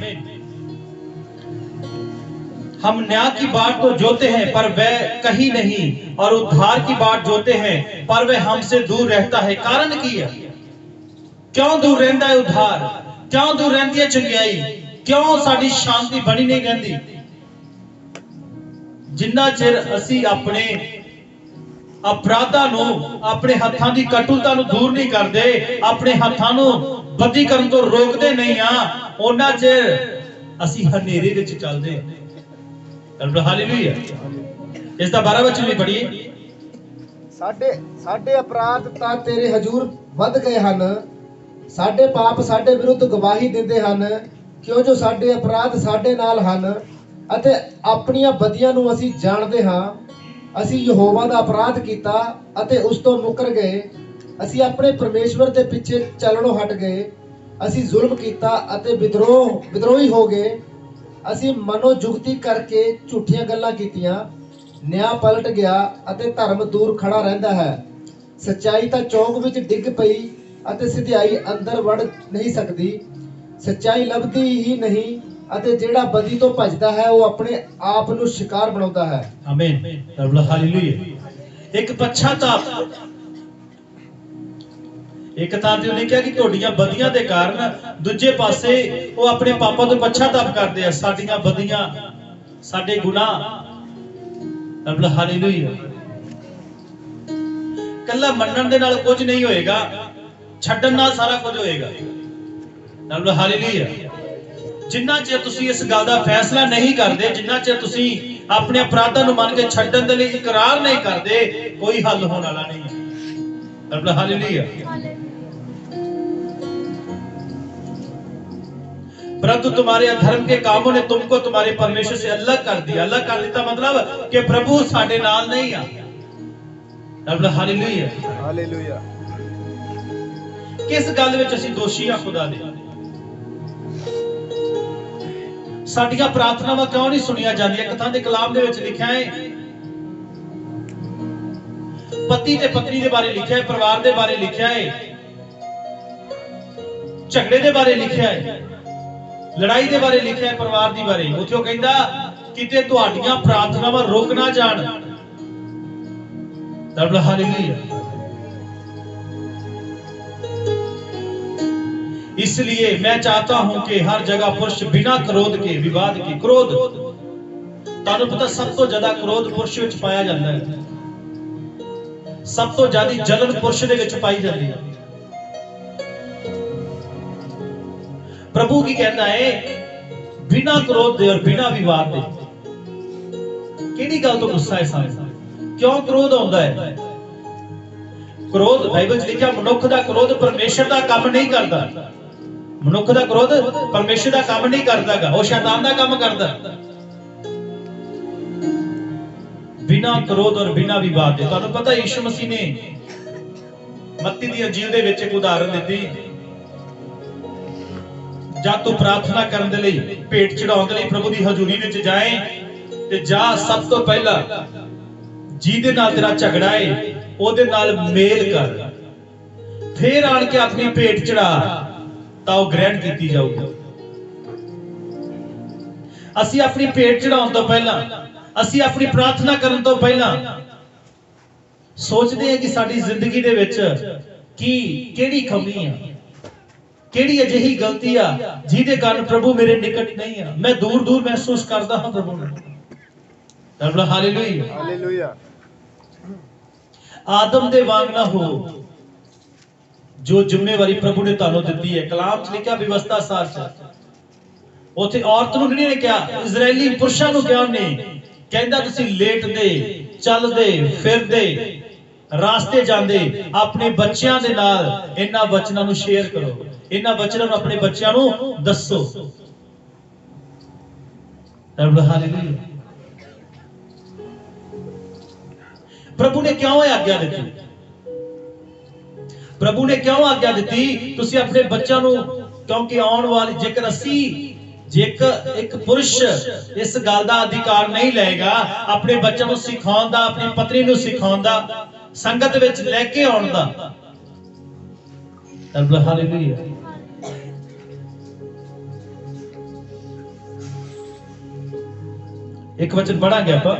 हम न्याय की बाट तो जोते हैं पर वह कहीं नहीं, और उद्धार की बाट जोते हैं पर वह हमसे दूर रहता है। कारण की है? क्यों दूर रहता है उद्धार? क्यों दूर रहती है चंगियाई? क्यों साडी शांति बनी नहीं रहती? जिन्ना चिर असी अपने अपराधां नूं, अपने हत्थां दी कटुता नूं दूर नहीं करदे, अपने हत्थां नूं बदी करन तो रोकदे नहीं हां, ओना चिर असी हनेरे विच चलदे हां। हालेलुया। इस दा 12 वचन भी पढ़िए। ਸਾਡੇ ਅਪਰਾਧ ਤਾਂ ਤੇਰੇ ਹਜ਼ੂਰ ਵੱਧ ਗਏ ਹਨ। ਸਾਡੇ ਪਾਪ ਸਾਡੇ ਵਿਰੁੱਧ ਗਵਾਹੀ ਦਿੰਦੇ ਹਨ, ਕਿਉਂ ਜੋ ਸਾਡੇ ਅਪਰਾਧ ਸਾਡੇ ਨਾਲ ਹਨ ਅਤੇ ਆਪਣੀਆਂ ਬਦੀਆਂ ਨੂੰ ਅਸੀਂ ਜਾਣਦੇ ਹਾਂ। ਅਸੀਂ ਯਹੋਵਾ ਦਾ ਅਪਰਾਧ ਕੀਤਾ ਅਤੇ ਉਸ ਤੋਂ ਮੁੱਕਰ ਗਏ। ਅਸੀਂ ਆਪਣੇ ਪਰਮੇਸ਼ਵਰ ਦੇ ਪਿੱਛੇ ਚੱਲਣੋਂ ਹਟ ਗਏ। ਅਸੀਂ ਜ਼ੁਲਮ ਕੀਤਾ ਅਤੇ ਵਿਦਰੋਹੀ ਹੋ ਗਏ। ਅਸੀਂ ਮਨੋ ਜੁਗਤੀ ਕਰਕੇ ਝੂਠੀਆਂ ਗੱਲਾਂ ਕੀਤੀਆਂ। ਨਿਆਂ ਪਲਟ ਗਿਆ ਅਤੇ ਧਰਮ ਦੂਰ ਖੜਾ ਰਹਿੰਦਾ ਹੈ। ਸੱਚਾਈ ਤਾਂ ਚੌਂਕ ਵਿੱਚ ਡਿੱਗ ਪਈ ਅਤੇ ਸਿਧਾਈ ਅੰਦਰ ਵੜ ਨਹੀਂ ਸਕਦੀ। ਸੱਚਾਈ ਲੱਭਦੀ ਹੀ ਨਹੀਂ ਅਤੇ ਜਿਹੜਾ ਬਦੀ ਤੋਂ ਭੱਜਦਾ ਹੈ ਉਹ ਆਪਣੇ ਆਪ ਨੂੰ ਸ਼ਿਕਾਰ ਬਣਾਉਂਦਾ ਹੈ। ਆਮੀਨ। ਹਾਲੇਲੂਇਆ। ਇੱਕ ਪਛਤਾਪ, ਇੱਕ ਤਾਂ ਤੇ ਉਹਨੇ ਕਿਹਾ ਕਿ ਤੁਹਾਡੀਆਂ ਬਦੀਆਂ ਦੇ ਕਾਰਨ, ਦੂਜੇ ਪਾਸੇ ਉਹ ਆਪਣੇ ਪਾਪਾਂ ਤੋਂ ਪਛਤਾਪ ਕਰਦੇ ਆ। ਸਾਡੀਆਂ ਬਦੀਆਂ, ਸਾਡੇ ਗੁਨਾਹ। ਹਾਲੇਲੂਇਆ। ਕੱਲਾ ਮੰਨਣ ਦੇ ਨਾਲ ਕੁਝ ਨਹੀਂ ਹੋਏਗਾ, ਛੱਡਣ ਨਾਲ ਸਾਰਾ ਕੁਝ ਹੋਏਗਾ। ਹਾਲੇਲੂਇਆ। ਜਿੰਨਾ ਚਿਰ ਤੁਸੀਂ ਇਸ ਗੱਲ ਦਾ ਫੈਸਲਾ ਨਹੀਂ ਕਰਦੇ, ਜਿੰਨਾ ਚਿਰ ਤੁਸੀਂ ਆਪਣੇ ਅਪਰਾਧਾਂ ਨੂੰ ਮੰਨ ਕੇ ਛੱਡਣ ਦੇ ਲਈ ਇਕਰਾਰ ਨਹੀਂ ਕਰਦੇ, ਕੋਈ ਹੱਲ ਹੋਣ ਵਾਲਾ ਨਹੀਂ ਹੈ। ਹਾਲੇਲੂਇਆ। परंतु तुम्हारे अधर्म के कामों ने तुमको तुम्हारे परमेश्वर से अलग कर दिया। अलग कर देता मतलब कि प्रभु साडे नाल नहीं है। हालेलुया। हालेलुया। किस गल विच असीं दोषी हां खुदा दे? साडियां प्रार्थनावां क्यों नहीं सुनिया जांदियां? कथा दे कलाम दे विच लिखिआ है, पति ते पत्नी दे बारे लिखिआ है, परिवार दे बारे लिखिआ है, झगड़े दे बारे लिखिआ है, लड़ाई दे बारे लिखिआ है, परिवार दी बारे। उत्थे ओह कहंदा किते तुहाडियां प्रार्थनावां रुक ना जाण। हालेलुया। इसलिए मैं चाहता हूं कि हर जगह पुरुष बिना क्रोध के, विवाद के, क्रोध, तानू पता सब तो ज्यादा क्रोध पुरुष विच पाया जाता है, सब तो ज्यादा जलन पुरुष दे विच पाई जाती है। प्रभु की कहता है बिना क्रोध दे और बिना विवाद दे। किहड़ी गल तो गुस्सा है सानू? क्यों क्रोध आउंदा है? क्रोध बाइबल च लिखिआ मनुख दा क्रोध परमेश्वर दा काम नहीं करदा। मनुख दा क्रोध परमेश्वर दा काम नहीं करदागा, वो शैतान दा काम करदा। बिना क्रोध और बिना विवाद दे। तुहानू पता यीशु मसीह ने मत्ती दी अंजील दे विच एक उदाहरण दित्ती, जद तू प्रार्थना करन दे लई, भेंट चढ़ाउण दे लई प्रभु दी हजूरी विच जाए ते जा सब तो पहला जिहदे नाल तेरा झगड़ा है ओदे नाल मेल कर, फिर आण के अपनी भेंट चढ़ा तां ओह ग्रहण कीती जाऊगी। असीं अपनी भेंट चढ़ाउण तो पहला, असीं अपनी प्रार्थना करन तो पहला सोचदे हां कि साडी जिंदगी दे विच की किहड़ी कमी आ, किहड़ी अजिही गलती आ जिहदे कारण प्रभु मेरे निकट नहीं है, मैं दूर दूर महसूस करदा हां प्रभु नूं। Hallelujah, hallelujah. आदम दे वांग ना हो, जो जिम्मेवारी प्रभु ने तुहानू दित्ती है। कलाम च लिखिआ व्यवस्था सार च उथे औरत नूं नहीं कहा, इजरायली पुरुषां नूं कहा ने, कहंदा तुसीं लेटदे, चलदे, फिरदे, रास्ते जांदे अपने बच्चियां दे नाल इन्हां वचनां नूं शेयर करो, इन्हां वचनां नूं अपने बच्चियां नूं दसो। हालेलुया। प्रभु ने क्यों आज्ञा दी? प्रभु ने क्यों आज्ञा दी? तुसी अपने बच्चों नूं, क्योंकि आउण वाली जेकर असी जेकर एक पुरुष इस गल दा अधिकार नहीं लेगा अपने बच्चों नूं सिखाउण दा, अपनी पत्नी नूं सिखाउण दा, संगत विच लेके आउण दा। हालेलुया। एक वचन पढ़ांगे आपां,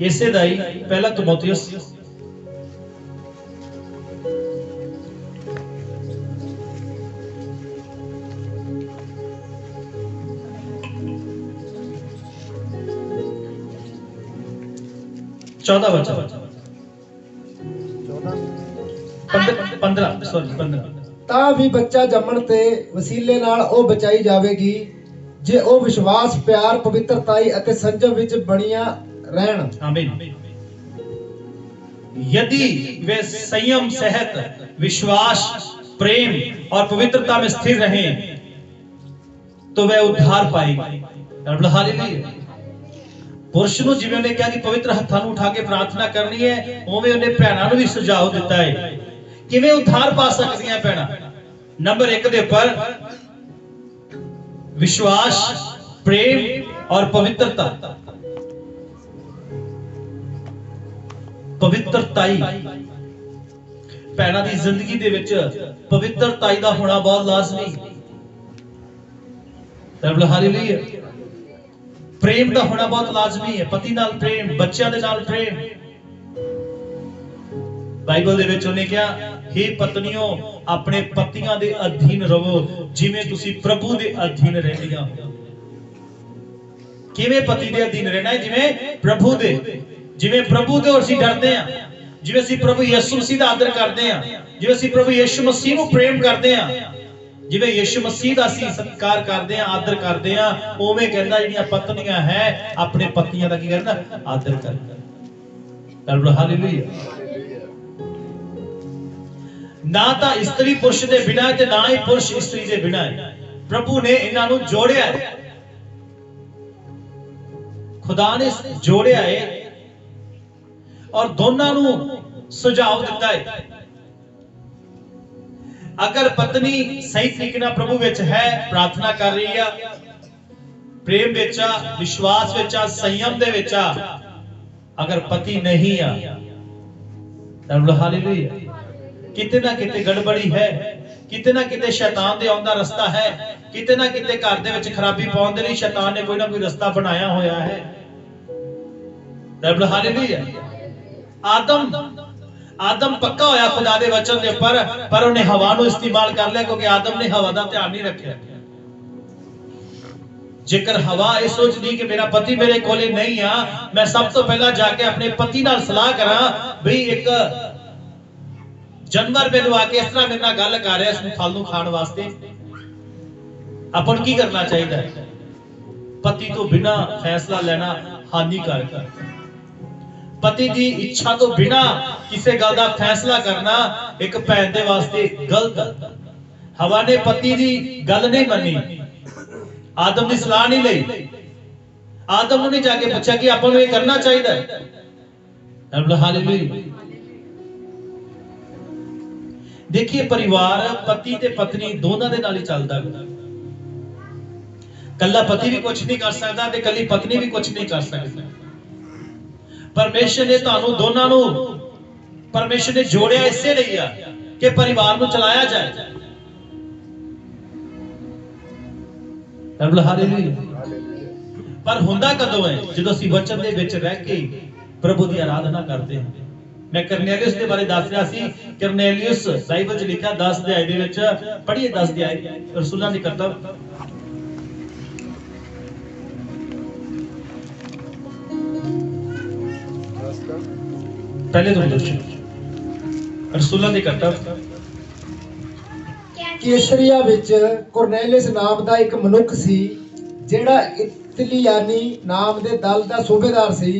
इसे दाई पहला तीमुथियुस 14 वचन 15 ਤਾਂ ਵੀ ਬੱਚਾ ਜੰਮਣ ਤੇ ਵਸੀਲੇ ਨਾਲ ਉਹ ਬਚਾਈ ਜਾਵੇਗੀ ਜੇ ਉਹ ਵਿਸ਼ਵਾਸ, ਪਿਆਰ, ਪਵਿੱਤਰਤਾਈ ਅਤੇ ਸੰਜਮ ਵਿੱਚ ਬਣੀਆਂ रहन। आमीन। यदि वे संयम, सेहत, विश्वास, प्रेम और पवित्रता में स्थिर रहें तो वे उद्धार पाएंगे। हालेलुया। पुरुष ਨੂੰ ਜਿਵੇਂ ਉਹਨੇ ਕਿਹਾ ਕਿ ਪਵਿੱਤਰ ਹੱਥਾਂ ਨੂੰ ਉਠਾ ਕੇ ਪ੍ਰਾਰਥਨਾ ਕਰਨੀ ਹੈ, ਉਵੇਂ ਉਹਨੇ ਭੈਣਾਂ ਨੂੰ ਵੀ ਸੁਝਾਅ ਦਿੱਤਾ ਹੈ ਕਿਵੇਂ ਉद्धार ਪਾ ਸਕਦੀਆਂ ਭੈਣਾਂ। ਨੰਬਰ 1 ਦੇ ਉੱਪਰ विश्वास, प्रेम और पवित्रता। पवित्रताई भैणां दी जिंदगी दे विच पवित्रताई दा होना बहुत लाजमी। हालेलुया। प्रेम दा होना बहुत लाजमी है, पति नाल प्रेम, बच्चों दे नाल प्रेम। बाइबल दे विच उन्हें कहा, हे पत्नियों अपने पतियां दे अधीन रहो जिवें तुसी प्रभु दे अधीन रहंदियां हो। किवें पति दे अधीन रहना है? जिवें प्रभु दे, जिवें प्रभु दे ਅਸੀਂ ਡਰਦੇ ਆ, ਜਿਵੇਂ ਅਸੀਂ ਪ੍ਰਭੂ ਯਿਸੂ ਮਸੀਹ ਦਾ ਆਦਰ ਕਰਦੇ ਆ, ਜਿਵੇਂ ਅਸੀਂ ਪ੍ਰਭੂ ਯਿਸੂ ਮਸੀਹ ਨੂੰ ਪ੍ਰੇਮ ਕਰਦੇ ਆ, ਜਿਵੇਂ ਯਿਸੂ ਮਸੀਹ ਦਾ ਅਸੀਂ ਸਤਿਕਾਰ ਕਰਦੇ ਆ, ਆਦਰ ਕਰਦੇ ਆ, ਉਵੇਂ ਕਹਿੰਦਾ ਜਿਹੜੀਆਂ ਪਤਨੀਆਂ ਹੈ ਆਪਣੇ ਪਤੀਆਂ ਦਾ ਕੀ ਕਰਨਾ? ਆਦਰ ਕਰਨਾ। ਹਾਲੇਲੂਇਆ। ਨਾ ਤਾਂ ਇਸਤਰੀ ਪੁਰਸ਼ ਦੇ ਬਿਨਾਂ ਤੇ ਨਾ ਹੀ ਪੁਰਸ਼ ਇਸਤਰੀ ਦੇ ਬਿਨਾਂ ਹੈ। ਪ੍ਰਭੂ ਨੇ ਇਹਨਾਂ ਨੂੰ ਜੋੜਿਆ ਹੈ, खुदा ने जोड़िया है। ਔਰ ਦੋਨਾਂ ਨੂੰ ਸੁਝਾਅ ਦਿੱਤਾ ਹੈ। ਅਗਰ ਪਤਨੀ ਸਹੀ ਤਰੀਕੇ ਨਾਲ ਪ੍ਰਭੂ ਵਿੱਚ ਹੈ, ਪ੍ਰਾਰਥਨਾ ਕਰ ਰਹੀ ਆ, ਪ੍ਰੇਮ ਵਿੱਚ ਆ, ਵਿਸ਼ਵਾਸ ਵਿੱਚ ਆ, ਸੰਯਮ ਦੇ ਵਿੱਚ ਆ, ਅਗਰ ਪਤੀ ਨਹੀਂ ਆ ਤਾਂ ਹਾਲੇਲੂਇਆ, ਕਿਤੇ ਨਾ ਕਿਤੇ ਗੜਬੜੀ ਹੈ, ਕਿਤੇ ਨਾ ਕਿਤੇ ਸ਼ੈਤਾਨ ਦੇ ਆਉਣ ਦਾ ਰਸਤਾ ਹੈ, ਕਿਤੇ ਨਾ ਕਿਤੇ ਘਰ ਦੇ ਵਿੱਚ ਖਰਾਬੀ ਪਾਉਣ ਦੇ ਲਈ ਸ਼ੈਤਾਨ ਨੇ ਕੋਈ ਨਾ ਕੋਈ ਰਸਤਾ ਬਣਾਇਆ ਹੋਇਆ ਹੈ। ਤਾਂ ਹਾਲੇਲੂਇਆ, ਆਦਮ ਪੱਕਾ ਹੋਇਆ ਖੁਦਾ ਦੇ ਵਚਨ ਦੇ ਉੱਪਰ, ਪਰ ਉਹਨੇ ਹਵਾ ਨੂੰ ਇਸਤੇਮਾਲ ਕਰ ਲਿਆ, ਕਿਉਂਕਿ ਆਦਮ ਨੇ ਹਵਾ ਦਾ ਧਿਆਨ ਨਹੀਂ ਰੱਖਿਆ। ਜੇਕਰ ਹਵਾ ਇਹ ਸੋਚਦੀ ਕਿ ਮੇਰਾ ਪਤੀ ਮੇਰੇ ਕੋਲੇ ਨਹੀਂ ਆ, ਮੈਂ ਸਭ ਤੋਂ ਪਹਿਲਾਂ ਜਾ ਕੇ ਆਪਣੇ ਪਤੀ ਨਾਲ ਸਲਾਹ ਕਰਾਂ ਵੀ ਇੱਕ ਜਾਨਵਰ ਮੈਨੂੰ ਆ ਕੇ ਇਸ ਤਰ੍ਹਾਂ ਮੇਰੇ ਨਾਲ ਗੱਲ ਕਰ ਰਿਹਾ, ਇਸ ਨੂੰ ਫਲ ਨੂੰ ਖਾਣ ਵਾਸਤੇ, ਆਪਾਂ ਨੂੰ ਕੀ ਕਰਨਾ ਚਾਹੀਦਾ ਹੈ? ਪਤੀ ਤੋਂ ਬਿਨਾ ਫੈਸਲਾ ਲੈਣਾ ਹਾਨੀਕਾਰਕ ਹੈ। ਪਤੀ ਦੀ ਇੱਛਾ ਤੋਂ ਬਿਨਾ ਕਿਸੇ ਗੱਲ ਦਾ ਫੈਸਲਾ ਕਰਨਾ ਇੱਕ ਭੈਣ ਦੇ ਵਾਸਤੇ ਗਲਤ ਹੈ। ਹਵਾ ਨੇ ਪਤੀ ਦੀ ਗੱਲ ਨਹੀਂ ਮੰਨੀ, ਆਦਮ ਦੀ ਸਲਾਹ ਨਹੀਂ ਲਈ, ਆਦਮ ਨੂੰ ਨਹੀਂ ਜਾ ਕੇ ਪੁੱਛਿਆ ਕਿ ਆਪਾਂ ਨੂੰ ਇਹ ਕਰਨਾ ਚਾਹੀਦਾ ਹੈ। ਹਾਲੇਲੂਇਆ। ਦੇਖिए, परिवार पति ते पत्नी दोनों दे नाल ही चलदा है। कल्ला पति भी कुछ नहीं कर सकता ते कल्ली पत्नी भी कुछ नहीं कर सकती। परमेश्वर ने तुहानू दोनों नू परमेश्वर ने जोड़िया इसे लिए आ कि परिवार नू चलाया जाए। हालेलुया। पर हुंदा कदों है जदों असीं वचन दे विच रह के प्रभु दी आराधना करते हैं। मैं करनेलियस के बारे दस रहा सी। करनेलियस बाइबल च लिखा 10 अध्याय दे विच, पढ़िए 10 अध्याय रसूलां दी किताब, पहले तो रसूलां दी किताब कैसरिया विच कुरनेलियस नाम दा एक मनुख सी ਜਿਹੜਾ ਇਤਲੀਆਨੀ ਨਾਮ ਦੇ ਦਲ ਦਾ ਸੂਬੇਦਾਰ ਸੀ।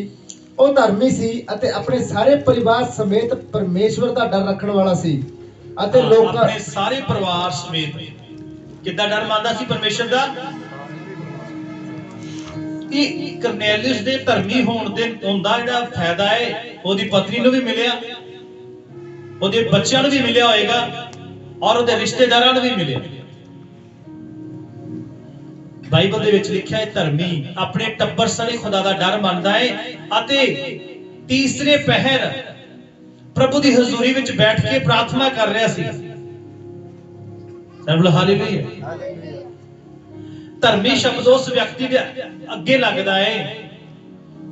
ਉਹ ਧਰਮੀ ਸੀ ਅਤੇ ਆਪਣੇ ਸਾਰੇ ਪਰਿਵਾਰ ਸਮੇਤ ਪਰਮੇਸ਼ਵਰ ਦਾ ਡਰ ਰੱਖਣ ਵਾਲਾ ਸੀ ਅਤੇ ਲੋਕਾਂ ਆਪਣੇ ਸਾਰੇ ਪਰਿਵਾਰ ਸਮੇਤ ਕਿੱਦਾਂ ਡਰ ਮੰਨਦਾ ਸੀ ਪਰਮੇਸ਼ਵਰ ਦਾ। ਇਹ ਕਰਨੇਲਿਯਸ ਦੇ ਧਰਮੀ ਹੋਣ ਦੇ ਹੁੰਦਾ ਜਿਹੜਾ ਫਾਇਦਾ ਹੈ ਉਹਦੀ ਪਤਨੀ ਨੂੰ ਵੀ ਮਿਲਿਆ, ਉਹਦੇ ਬੱਚਿਆਂ ਨੂੰ ਵੀ ਮਿਲਿਆ ਹੋਏਗਾ ਔਰ ਉਹਦੇ ਰਿਸ਼ਤੇਦਾਰਾਂ ਨੂੰ ਵੀ ਮਿਲਿਆ। ਬਾਈਬਲ ਦੇ ਵਿੱਚ ਲਿਖਿਆ ਹੈ ਧਰਮੀ ਆਪਣੇ ਟੱਬਰ ਸਣੇ ਖੁਦਾ ਦਾ ਡਰ ਮੰਨਦਾ ਹੈ ਅਤੇ ਤੀਸਰੇ ਪਹਿਰ ਪ੍ਰਭੂ ਦੀ ਹਜ਼ੂਰੀ ਵਿੱਚ ਬੈਠ ਕੇ ਪ੍ਰਾਰਥਨਾ ਕਰ ਰਿਹਾ ਸੀ। ਸਰਬ ਹਾਲੇਲੂਇਆ। ਧਰਮੀ ਸ਼ਬਦ ਉਸ ਵਿਅਕਤੀ ਦੇ ਅੱਗੇ ਲੱਗਦਾ ਹੈ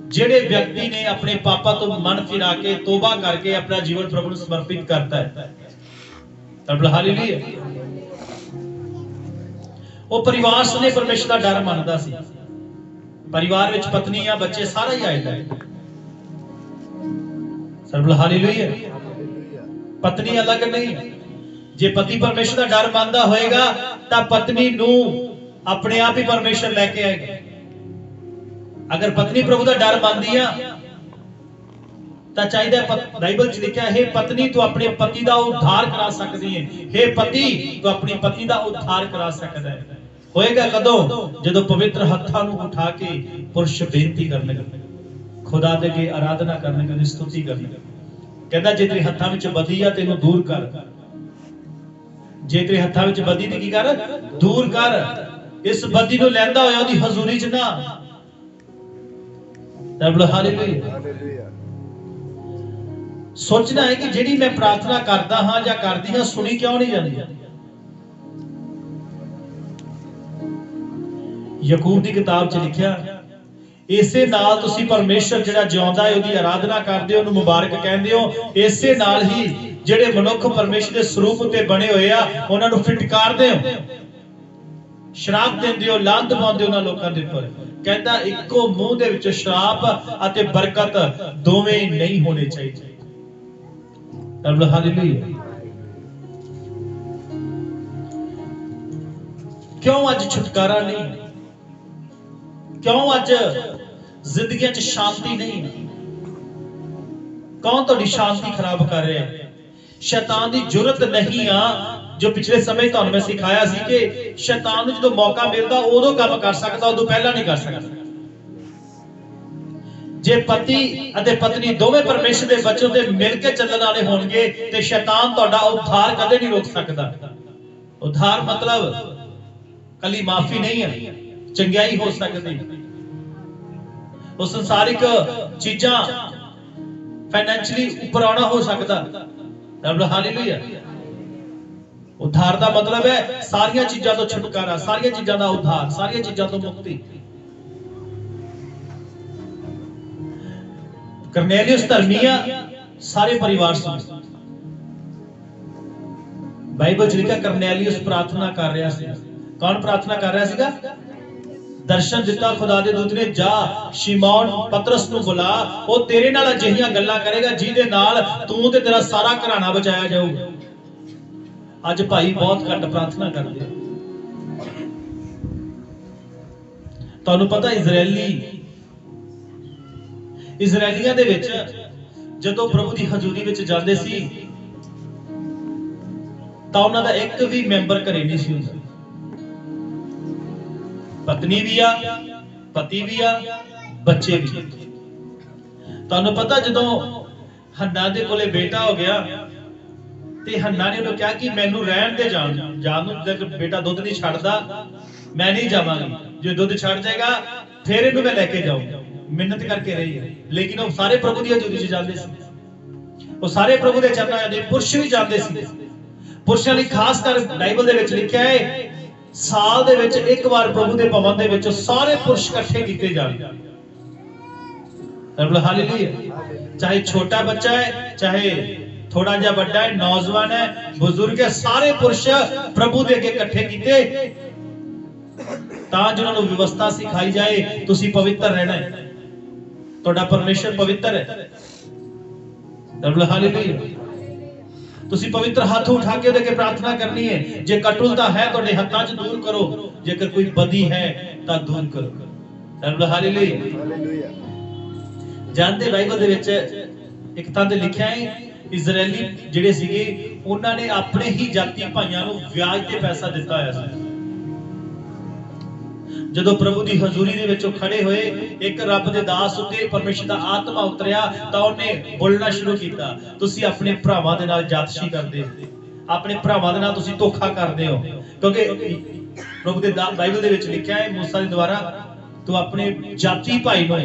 ਜਿਹੜੇ ਵਿਅਕਤੀ ਨੇ ਆਪਣੇ ਪਾਪਾਂ ਤੋਂ ਮਨ ਫਿਰਾ ਕੇ ਤੋਬਾ ਕਰਕੇ ਆਪਣਾ ਜੀਵਨ ਪ੍ਰਭੂ ਨੂੰ ਸਮਰਪਿਤ ਕਰਤਾ ਹੈ। ਸਰਬ ਹਾਲੇਲੂਇਆ। ਉਹ ਪਰਿਵਾਰ ਸਨੇ ਪਰਮੇਸ਼ਰ ਦਾ ਡਰ ਮੰਨਦਾ ਸੀ। ਪਰਿਵਾਰ ਵਿੱਚ ਪਤਨੀ ਆ ਬੱਚੇ ਸਾਰਾ ਹੀ ਆਇਦਾ ਹੈ। ਸਰਬ ਹਾਲੇਲੂਇਆ। ਪਤਨੀ ਅਲੱਗ ਨਹੀਂ। ਜੇ ਪਤੀ ਪਰਮੇਸ਼ਰ ਦਾ ਡਰ ਮੰਨਦਾ ਹੋਏਗਾ ਤਾਂ ਪਤਨੀ ਨੂੰ ਆਪਣੇ ਆਪ ਹੀ ਪਰਮੇਸ਼ਰ ਲੈ ਕੇ ਆਏਗਾ। ਅਗਰ ਪਤਨੀ ਪ੍ਰਭੂ ਦਾ ਡਰ ਮੰਨਦੀ ਆ ਤਾਂ ਚਾਹੀਦਾ ਬਾਈਬਲ 'ਚ ਲਿਖਿਆ ਹੈ ਪਤਨੀ ਤੂੰ ਆਪਣੇ ਪਤੀ ਦਾ ਉद्धार ਕਰਾ ਸਕਦੀ ਹੈ। हे ਪਤੀ ਤੂੰ ਆਪਣੀ ਪਤਨੀ ਦਾ ਉद्धार ਕਰਾ ਸਕਦਾ ਹੈ। ਹੋਏਗਾ ਕਦੋਂ? ਜਦੋਂ ਪਵਿੱਤਰ ਹੱਥਾਂ ਨੂੰ ਉਠਾ ਕੇ ਪੁਰਸ਼ ਬੇਨਤੀ ਕਰਨਗੇ, ਖੁਦਾ ਦੇ ਅੱਗੇ ਆਰਾਧਨਾ ਕਰਨਗੇ, ਉਹਦੀ ਸਤੁਤੀ ਕਰਨਗੇ। ਕਹਿੰਦਾ ਜੇ ਤੇਰੇ ਹੱਥਾਂ ਵਿੱਚ ਬਦੀ ਆ ਤੈਨੂੰ ਦੂਰ ਕਰ। ਜੇ ਤੇਰੇ ਹੱਥਾਂ ਵਿੱਚ ਬਦੀ ਤੇ ਕੀ ਕਰ? ਦੂਰ ਕਰ। ਇਸ ਬਦੀ ਨੂੰ ਲੈਂਦਾ ਹੋਇਆ ਉਹਦੀ ਹਜ਼ੂਰੀ 'ਚ ਨਾ। ਹਾਲੇਲੂਇਆ। ਸੋਚਣਾ ਹੈ ਕਿ ਜਿਹੜੀ ਮੈਂ ਪ੍ਰਾਰਥਨਾ ਕਰਦਾ ਹਾਂ ਜਾਂ ਕਰਦੀ ਹਾਂ ਸੁਣੀ ਕਿਉਂ ਨਹੀਂ ਜਾਂਦੀ। ਯਾਕੂਬ ਦੀ ਕਿਤਾਬ 'ਚ ਲਿਖਿਆ ਇਸੇ ਨਾਲ ਤੁਸੀਂ ਪਰਮੇਸ਼ਰ ਜਿਹੜਾ ਜਿਉਂਦਾ ਹੈ ਉਹਦੀ ਆਰਾਧਨਾ ਕਰਦੇ ਹੋ, ਉਹਨੂੰ ਮੁਬਾਰਕ ਕਹਿੰਦੇ ਹੋ। ਇਸੇ ਨਾਲ ਹੀ ਜਿਹੜੇ ਮਨੁੱਖ ਪਰਮੇਸ਼ਰ ਦੇ ਸਰੂਪ ਉੱਤੇ ਬਣੇ ਹੋਏ ਆ ਉਹਨਾਂ ਨੂੰ ਫਿਟਕਾਰਦੇ ਹੋ, ਸ਼ਰਾਪ ਦਿੰਦੇ ਹੋ, ਲਾਂਤ ਪਾਉਂਦੇ ਹੋ ਉਹਨਾਂ ਲੋਕਾਂ ਦੇ ਉੱਪਰ। ਕਹਿੰਦਾ ਇੱਕੋ ਮੂੰਹ ਦੇ ਵਿੱਚ ਸ਼ਰਾਪ ਅਤੇ ਬਰਕਤ ਦੋਵੇਂ ਨਹੀਂ ਹੋਣੇ ਚਾਹੀਦੇ। ਹਾਲੇਲੂਇਆ। ਕਿਉਂ ਅੱਜ ਛੁਟਕਾਰਾ ਨਹੀਂ? ਕਿਉਂ ਅੱਜ ਜ਼ਿੰਦਗੀਆਂ 'ਚ ਸ਼ਾਂਤੀ ਨਹੀਂ? ਕੌਣ ਤੁਹਾਡੀ ਸ਼ਾਂਤੀ ਖਰਾਬ ਕਰ ਰਿਹਾ ਹੈ? ਸ਼ੈਤਾਨ ਦੀ ਜੁਰਤ ਨਹੀਂ ਆ ਜੋ ਪਿਛਲੇ ਸਮੇਂ ਤੁਹਾਨੂੰ ਮੈਂ ਸਿਖਾਇਆ ਸੀ ਕਿ ਸ਼ੈਤਾਨ ਨੂੰ ਜਦੋਂ ਮੌਕਾ ਮਿਲਦਾ ਉਦੋਂ ਕੰਮ ਕਰ ਸਕਦਾ, ਉਦੋਂ ਪਹਿਲਾਂ ਨਹੀਂ ਕਰ ਸਕਦਾ। जे पति अते पत्नी दोवें परमेश्वर के वचन से मिल के चलने वाले होंगे तो शैतान तुहाडा उद्धार कदे नहीं रोक सकता। उद्धार मतलब कली माफी नहीं है, चंगियाई हो सकती, वो संसारिक चीजा फाइनेंशियली ऊपर आना हो सकता। हालेलुया। उद्धार का मतलब है सारिया चीजों तो छुटकारा, सारिया चीजों का उद्धार, सारिया चीजों तो मुक्ति। करनेलियुस धर्मीया सारे परिवार से बाइबल च लिखा करनेलियुस प्रार्थना कर रहा सी। कौन प्रार्थना कर रहा सीगा? दर्शन दिता खुदा दे दूत ने, जा शिमौन पतरस नु बुला, वो तेरे नाल अजिहियां गल्लां करेगा जिहदे नाल तू ते तेरा सारा घराना बचाया जाऊगा। अज भाई बहुत घट प्रार्थना करते। तुहानू पता इजरायलियां दे विच जदों प्रभु दी हजूरी विच जांदे सी तां उन्हां दा एक भी मैंबर घरे नहीं सी हुंदा। पत्नी भी आ, पति भी आ, बच्चे भी। तुहानू पता जदों हन्ना दे कोले बेटा हो गया ते हन्ना ने उन्हें कहा कि मैनू रहन दे जान जब बेटा दुध नहीं छड़दा मैं नहीं जावांगी, जो दुध छड़ जाएगा फिर इन्हू मैं लेके जाऊंगा। मिन्नत करके रही है, लेकिन वो सारे प्रभु दी हजूरी च जांदे सी, वो सारे प्रभु दे चरणां दे पुरुष भी जांदे सी। पुरुषां लई खास कर बाइबल दे विच लिखिआ है साल दे विच एक बार प्रभु दे भवन दे विच सारे पुरुष इकट्ठे कीते जाण। हालेलुया। चाहे छोटा बच्चा है, चाहे थोड़ा जा बड़ा है, नौजवान है, बुजुर्ग है, सारे पुरुष प्रभु दे अगे इकट्ठे कीते तां जिन्हां नूं व्यवस्था सिखाई जाए तुसीं पवित्र रहना है, तुहाडा परमेश्वर पवित्र है। हालेलुया। तुसीं पवित्र हाथ उठा के उहदे अगे प्रार्थना करनी है। जे कटुलता है तुहाडे हत्थां च दूर करो, जेकर कोई बदी है तां दूर करो। हालेलुया। जानते बाइबल दे विच एक थां ते लिखिआ है इजरायली जिहड़े सीगे उन्हां ने अपने ही जाती भाइयां नूं व्याज ते पैसा दिता होया सी। जदों प्रभु दी हजूरी दे विच खड़े होए एक रब दे दास उत्ते परमेश्वर दा आत्मा उतरिया तां उहने बोलना शुरू कीता, तुसीं अपने भरावां दे नाल जातशी करदे हो, अपने भरावां दे नाल तुसीं धोखा करदे हो। क्योंकि प्रभु दे बाइबल दे विच लिखिआ है मूसा दे द्वारा तू अपने जाती भाई नूं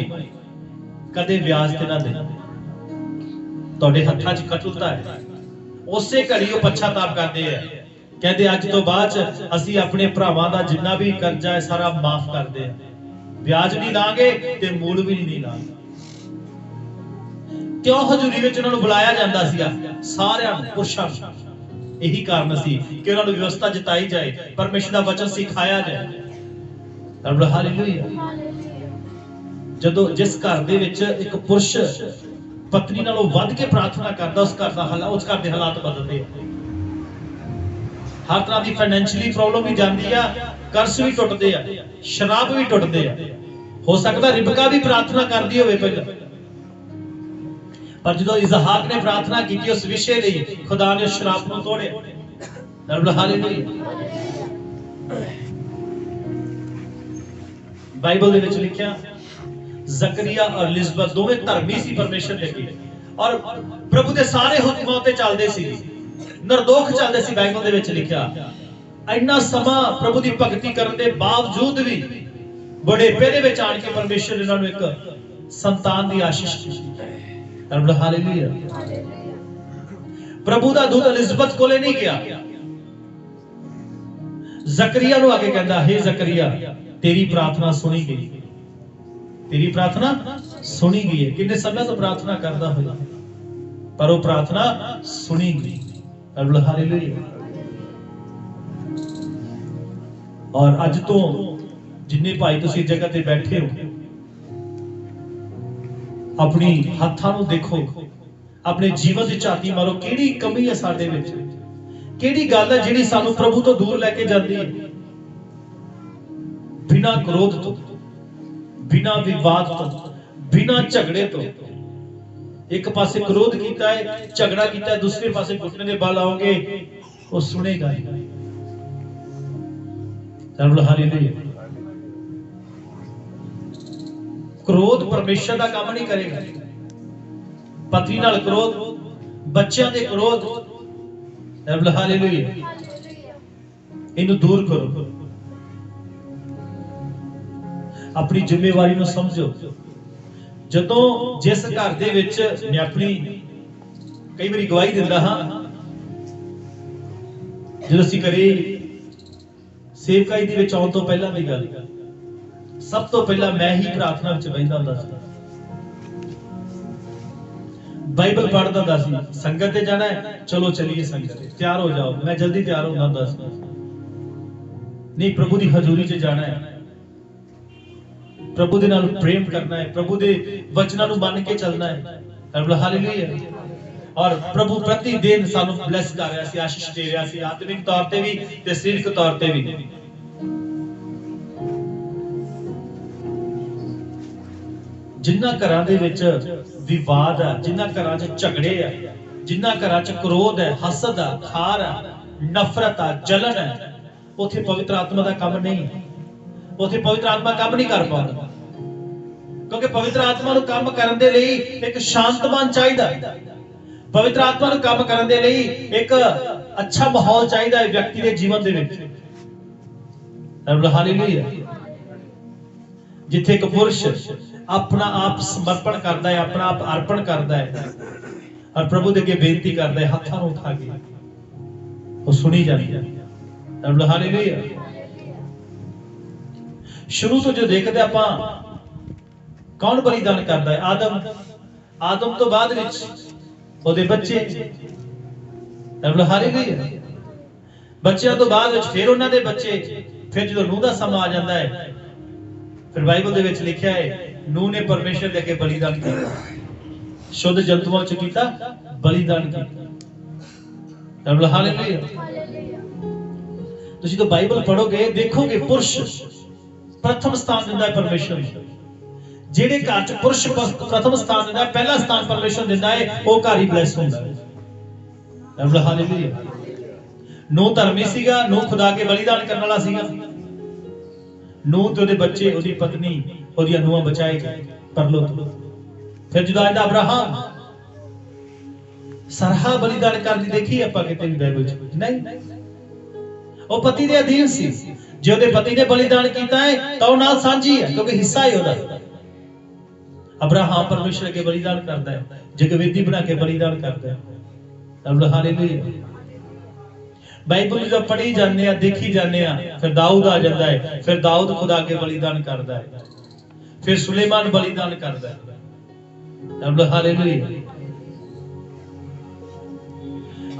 कदे व्याज ते ना दे, तुहाडे हत्थां 'च कटुलता है। उसे घड़ी वो पछताप करदे हैं, कहते अज तो बाद असी अपने भरावां दा जिन्ना भी कर्जा है सारा माफ कर दे, ब्याज नहीं लांगे ते मूल भी नहीं लांगे। क्यों हजूरी विच उन्हां नूं बुलाया जांदा सीगा सारियां पुरुषां नूं? यही कारण सी कि उन्हां नूं व्यवस्था जताई जाए, परमेश्वर दा वचन सिखाया जाए। हालेलुया। जदों जिस घर दे विच एक पुरुष पत्नी नालों वध के प्रार्थना करदा उस घर दे हालात बदलदे हैं। हर तरह की फाइनेंशियली प्रॉब्लम भी जाती है, कर्ज भी टुटते हैं, शराब भी टुटते हैं। हो सकता रिबका भी प्रार्थना करती होवे पहले, पर जो इसहाक ने प्रार्थना की उस विषय लिए खुदा ने शराब को तोड़े। हालेलुया। बाइबल दे विच लिखिआ जकरिया और एलिजबेथ दोवें धर्मी सी परमेश्वर दे अगे और प्रभु दे सारे हुक्मां ते चलदे सी, निर्दोख चलदे सी। बाइबल दे विच लिखिआ इन्ना समा प्रभु दी भगती करन दे बावजूद भी बुढ़ेपे दे विच आण के परमेश्वर इन्हां नूं एक संतान दी आशीष दी। हालेलुया। प्रभु दा दूत एलिजबेथ कोले नहीं गया, जकरिया नूं आके कहंदा हे जकरिया तेरी प्रार्थना सुनी गई, तेरी प्रार्थना सुनी गई है। कितने समय तो प्रार्थना करता हुआ पर वो प्रार्थना सुनी गई। हालेलुया। और अज तो जिन्ने भाई तुसी जगह ते बैठे हो अपनी हाथां नूं देखो, अपने जीवन दी झाती मारो, किहड़ी कमी है साडे विच, किहड़ी गल है जिहड़ी सानू प्रभु तो दूर लेके जाती है। बिना क्रोध तो, बिना विवाद तो, बिना झगड़े तो, एक पासे क्रोध कीता है, झगड़ा कीता है, दूसरे पासे घुटने दे बल आओगे वो सुनेगा। हालेलुया। क्रोध परमेश्वर का काम नहीं करेगा। पत्नी नाल क्रोध, बच्चों के क्रोध, हालेलुया, इन्हू दूर करो। अपनी जिम्मेवारी नू समझो। जदों जिस घर दे विच मैं अपनी कई बारी गवाही दिंदा हां, जदों असीं घरे सेवकाई दे विच आउण तो पहला दी गल, सब तो पहला मैं ही प्रार्थना विच बहिंदा हुंदा सी, बाइबल पढ़दा हुंदा सी। संगत ते जाना है, चलो चलिए संगत, तैयार हो जाओ, मैं जल्दी तैयार होंदा हुंदा सी। नहीं, प्रभु दी हजूरी च जाना है, प्रभु दे नाल प्रेम करना है, प्रभु दे वचनां नू मन के चलना है। हालेलुया। और प्रभु प्रति दिन सानू ब्लेस कर रहा सी, आशीष दे रहा सी, आत्मिक तौर ते भी ते सरीरक तौर ते भी। जिन्ना घरां दे विच विवाद है, जिन्ना घरां च झगड़े है, जिन्ना घरां च क्रोध है, हसद है, खार है, नफरत है, जलन है, उथे पवित्र आत्मा दा काम नहीं, उथे पवित्र आत्मा काम नहीं कर पाउंदा। क्योंकि पवित्र आत्मा नू काम करन दे लई एक शांत मन चाहिदा, पवित्र आत्मा नू काम करन दे लई एक अच्छा माहौल चाहिदा है व्यक्ति दे जीवन दे विच। हालेलुया। जिथे एक पुरुष अपना आप समर्पण करता है, अपना आप अर्पण करता है और प्रभु दे अगे बेनती करता है, हत्थां नू उठा के, वो सुनी जाती है। हालेलुया। शुरू तो जो देखते आपां, कौन बलिदान करता है? आदम। आदम तो बाद विच ओदे बच्चे। हालेलुया। बच्चों तो बाद विच फिर उन्हां दे बच्चे, फिर जो नूह दा समा आ जाता है, फिर बाइबल दे विच लिखिया है नूह ने परमेश्वर दे अगे बलिदान किया, शुद्ध जंतुओं च कीता बलिदान किया। हालेलुया। तुसीं तो बाइबल पढ़ोगे, देखोगे पुरुष प्रथम स्थान दिंदा है परमेश्वर नूं। जेड़े घर च पुरुष प्रथम स्थान दिंदा है, पहला स्थान परमेश्वर दिंदा है, वो घर ही ब्लेस हुंदा है। हालेलुया। नूह धर्मी सीगा, नूह खुदा के बलिदान करने वाला सीगा। नूह ते ओदे बच्चे, ओदी पत्नी, ओदियां नूहां बचाए गए परलोक। फिर जदों आंदा अब्राहम, सरहा बलिदान करदी देखी आपां किते भी बाइबल च नहीं। वो पति दे अधीन सी, जे ओदे पति ने बलिदान कीता है तां ओह नाल सांझी है, क्योंकि हिस्सा है ओदा। अब्राहम परमेश्वर के बलिदान करता है, जगवेदी बना के बलिदान करता है। हालेलुया। बाइबल जब पढ़ी जाने आ, देखी जाने आ, फिर दाऊद आ जाता है, फिर दाऊद खुदा के बलिदान करता है, फिर सुलेमान बलिदान करता है। हालेलुया।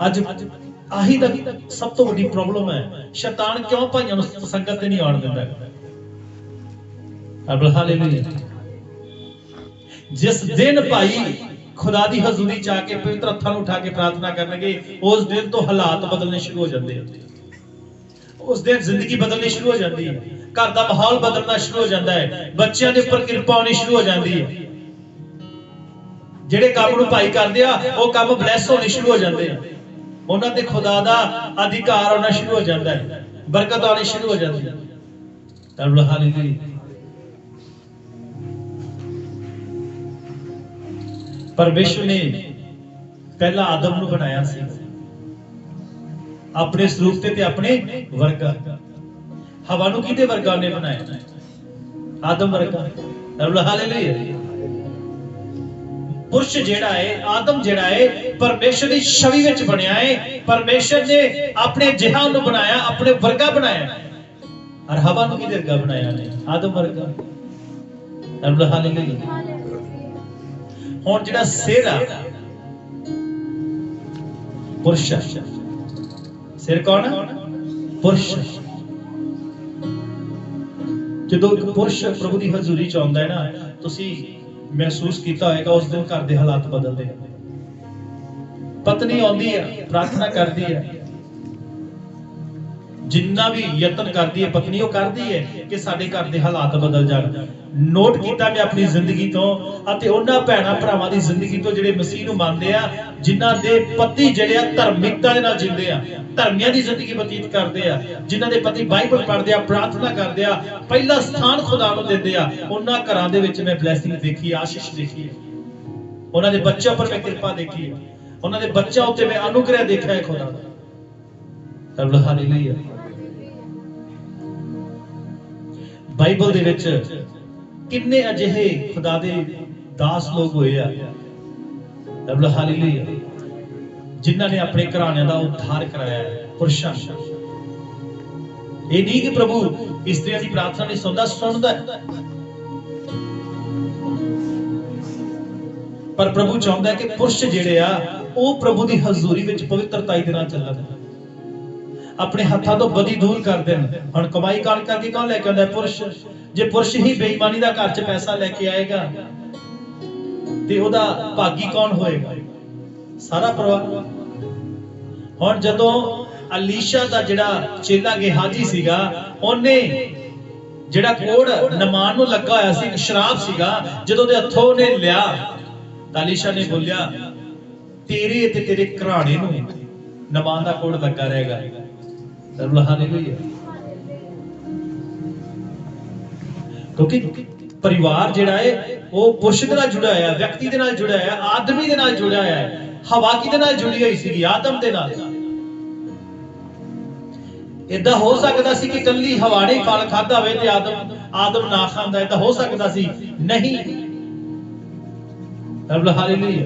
आज आही दा सब तो बड़ी प्रॉब्लम है, शैतान क्यों भाइयों नूं संगत ते नहीं आउण दिंदा। हालेलुया। जिस दिन भाई खुदा दी हजूरी च आके पवित्र हत्थां नूं उठा के प्रार्थना करनगे, उस दिन तो हालात बदलने शुरू हो जाते हैं, उस दिन जिंदगी बदलनी शुरू हो जाती है, घर का माहौल बदलना शुरू हो जाता है, बच्चों के उपर किरपा होनी शुरू हो जाती है, जिहड़े काम नूं भाई करदे आ वो काम ब्लैस होने शुरू हो जाते हैं, उन्हां ते खुदा दा अधिकार होना शुरू हो जाता है, बरकत आनी शुरू हो जाती है। हालेलुया। परमेश्वर ने पहला आदम नूं बनाया सी अपने स्वरूप ते अपने वर्गा। हवा नूं किहदे वर्गा ने बनाया? आदम वर्गा। हालेलुया। पुरुष जेड़ा है, आदम जेड़ा है, परमेश्वर दी छवि विच बनया है, परमेश्वर ने अपने जिहा नूं बनाया, अपने वर्गा बनाया। और हवा नूं किहदे वर्गा बनाया ने? आदम वर्गा। हालेलुया। हुण जिहड़ा सिर आ पुरुष, सिर कौन है? पुरुष। जदों एक पुरुष प्रभु की हजूरी च आउंदा है ना, तुसीं महसूस कीता होएगा उस दिन घर दे हालात बदलदे। पत्नी आउंदी है, प्रार्थना करदी है, ਜਿੰਨਾ ਵੀ ਯਤਨ ਕਰਦੀ ਹੈ ਪਤਨੀ, ਉਹ ਕਰਦੀ ਹੈ ਕਿ ਸਾਡੇ ਘਰ ਦੇ ਹਾਲਾਤ ਬਦਲ ਜਾਣ। ਨੋਟ ਕੀਤਾ ਮੈਂ ਆਪਣੀ ਜ਼ਿੰਦਗੀ ਤੋਂ ਅਤੇ ਉਹਨਾਂ ਭੈਣਾਂ ਭਰਾਵਾਂ ਦੀ ਜ਼ਿੰਦਗੀ ਤੋਂ ਜਿਹੜੇ ਮਸੀਹ ਨੂੰ ਮੰਨਦੇ ਆ, ਜਿਨ੍ਹਾਂ ਦੇ ਪਤੀ ਜਿਹੜੇ ਆ ਧਰਮਿਕਤਾ ਦੇ ਨਾਲ ਜਿੰਦੇ ਆ, ਧਰਮੀਆਂ ਦੀ ਜ਼ਿੰਦਗੀ ਬਤੀਤ ਕਰਦੇ ਆ, ਜਿਨ੍ਹਾਂ ਦੇ ਪਤੀ ਬਾਈਬਲ ਪੜ੍ਹਦੇ ਆ, ਪ੍ਰਾਰਥਨਾ ਕਰਦੇ ਆ, ਪਹਿਲਾ ਸਥਾਨ ਖੁਦਾ ਨੂੰ ਦਿੰਦੇ ਆ, ਉਹਨਾਂ ਘਰਾਂ ਦੇ ਵਿੱਚ ਮੈਂ ਬਲੈਸਿੰਗ ਦੇਖੀ, ਆਸ਼ੀਸ਼ ਦੇਖੀ ਹੈ। ਉਹਨਾਂ ਦੇ ਬੱਚਿਆਂ ਉੱਪਰ ਮੈਂ ਕਿਰਪਾ ਦੇਖੀ ਹੈ, ਉਹਨਾਂ ਦੇ ਬੱਚਿਆਂ ਉੱਤੇ ਮੈਂ ਅਨੁਗ੍ਰਹਿ ਦੇਖਿਆ ਹੈ ਖੁਦਾ ਦਾ। ਹਾਲੇਲੂਇਆ। ਬਾਈਬਲ ਦੇ ਵਿੱਚ ਕਿੰਨੇ ਅਜਿਹੇ ਖੁਦਾ ਦੇ ਦਾਸ ਲੋਕ ਹੋਏ ਆ, ਹਾਲੇਲੂਇਆ, ਜਿਨ੍ਹਾਂ ਨੇ ਆਪਣੇ ਘਰਾਣਿਆਂ ਦਾ ਉद्धार ਕਰਾਇਆ ਹੈ। ਪੁਰਸ਼ਾਂ, ਇਹ ਨਹੀਂ ਕਿ ਪ੍ਰਭੂ ਇਸਤਰੀਆਂ ਦੀ ਪ੍ਰਾਰਥਨਾ ਨਹੀਂ ਸੁਣਦਾ, ਸੁਣਦਾ ਹੈ, ਪਰ ਪ੍ਰਭੂ ਚਾਹੁੰਦਾ ਹੈ ਕਿ ਪੁਰਸ਼ ਜਿਹੜੇ ਆ ਉਹ ਪ੍ਰਭੂ ਦੀ ਹਜ਼ੂਰੀ ਵਿੱਚ ਪਵਿੱਤਰਤਾ ਦੇ ਨਾਲ ਚੱਲਣ, ਆਪਣੇ ਹੱਥਾਂ ਤੋਂ ਬਦੀ ਦੂਰ ਕਰ ਦੇਣ। ਹੁਣ ਕਮਾਈ ਕਰਕੇ ਕੌਣ ਲੈ ਕੇ ਆਉਂਦਾ? ਪੁਰਸ਼। ਜੇ ਪੁਰਸ਼ ਹੀ ਬੇਈਮਾਨੀ ਦਾ ਘਰ 'ਚ ਪੈਸਾ ਲੈ ਕੇ ਆਏਗਾ ਤੇ ਉਹਦਾ ਭਾਗੀ ਕੌਣ ਹੋਏਗਾ? ਸਾਰਾ ਪਰਿਵਾਰ। ਹੁਣ ਜਦੋਂ ਅਲੀਸ਼ਾ ਦਾ ਜਿਹੜਾ ਚੇਲਾ ਗੇਹਾਜੀ ਸੀਗਾ, ਉਹਨੇ ਜਿਹੜਾ ਕੋੜ ਨਮਾਨ ਨੂੰ ਲੱਗਾ ਹੋਇਆ ਸੀ, ਸ਼ਰਾਬ ਸੀਗਾ, ਜਦੋਂ ਉਹਦੇ ਹੱਥੋਂ ਉਹਨੇ ਲਿਆ ਤਾਂ ਅਲੀਸ਼ਾ ਨੇ ਬੋਲਿਆ, ਤੇਰੇ ਤੇ ਤੇਰੇ ਘਰਾਣੇ ਨੂੰ ਨਮਾਨ ਦਾ ਕੋੜ ਲੱਗਾ ਰਹੇਗਾ। ਹਾਲੇਲੂਇਆ। ਕਿਉਂਕਿ ਪਰਿਵਾਰ ਜਿਹੜਾ ਹੈ ਉਹ ਪੁਰਸ਼ ਦੇ ਨਾਲ ਜੁੜਿਆ ਹੋਇਆ, ਵਿਅਕਤੀ ਦੇ ਨਾਲ ਜੁੜਿਆ ਹੋਇਆ, ਆਦਮੀ ਦੇ ਨਾਲ ਜੁੜਿਆ ਹੋਇਆ ਹੈ। ਹਵਾ ਕਿਹਦੇ ਨਾਲ ਜੁੜੀ ਹੋਈ ਸੀ? ਆਦਮ ਦੇ ਨਾਲ। ਏਦਾਂ ਹੋ ਸਕਦਾ ਸੀ ਕਿ ਕੱਲੀ ਹਵਾ ਨੇ ਫਲ ਖਾਦਾ ਹੋਵੇ ਤੇ ਆਦਮ ਨਾ ਖਾਂਦਾ? ਏਦਾਂ ਹੋ ਸਕਦਾ ਸੀ? ਨਹੀਂ। ਹਾਲੇਲੂਇਆ।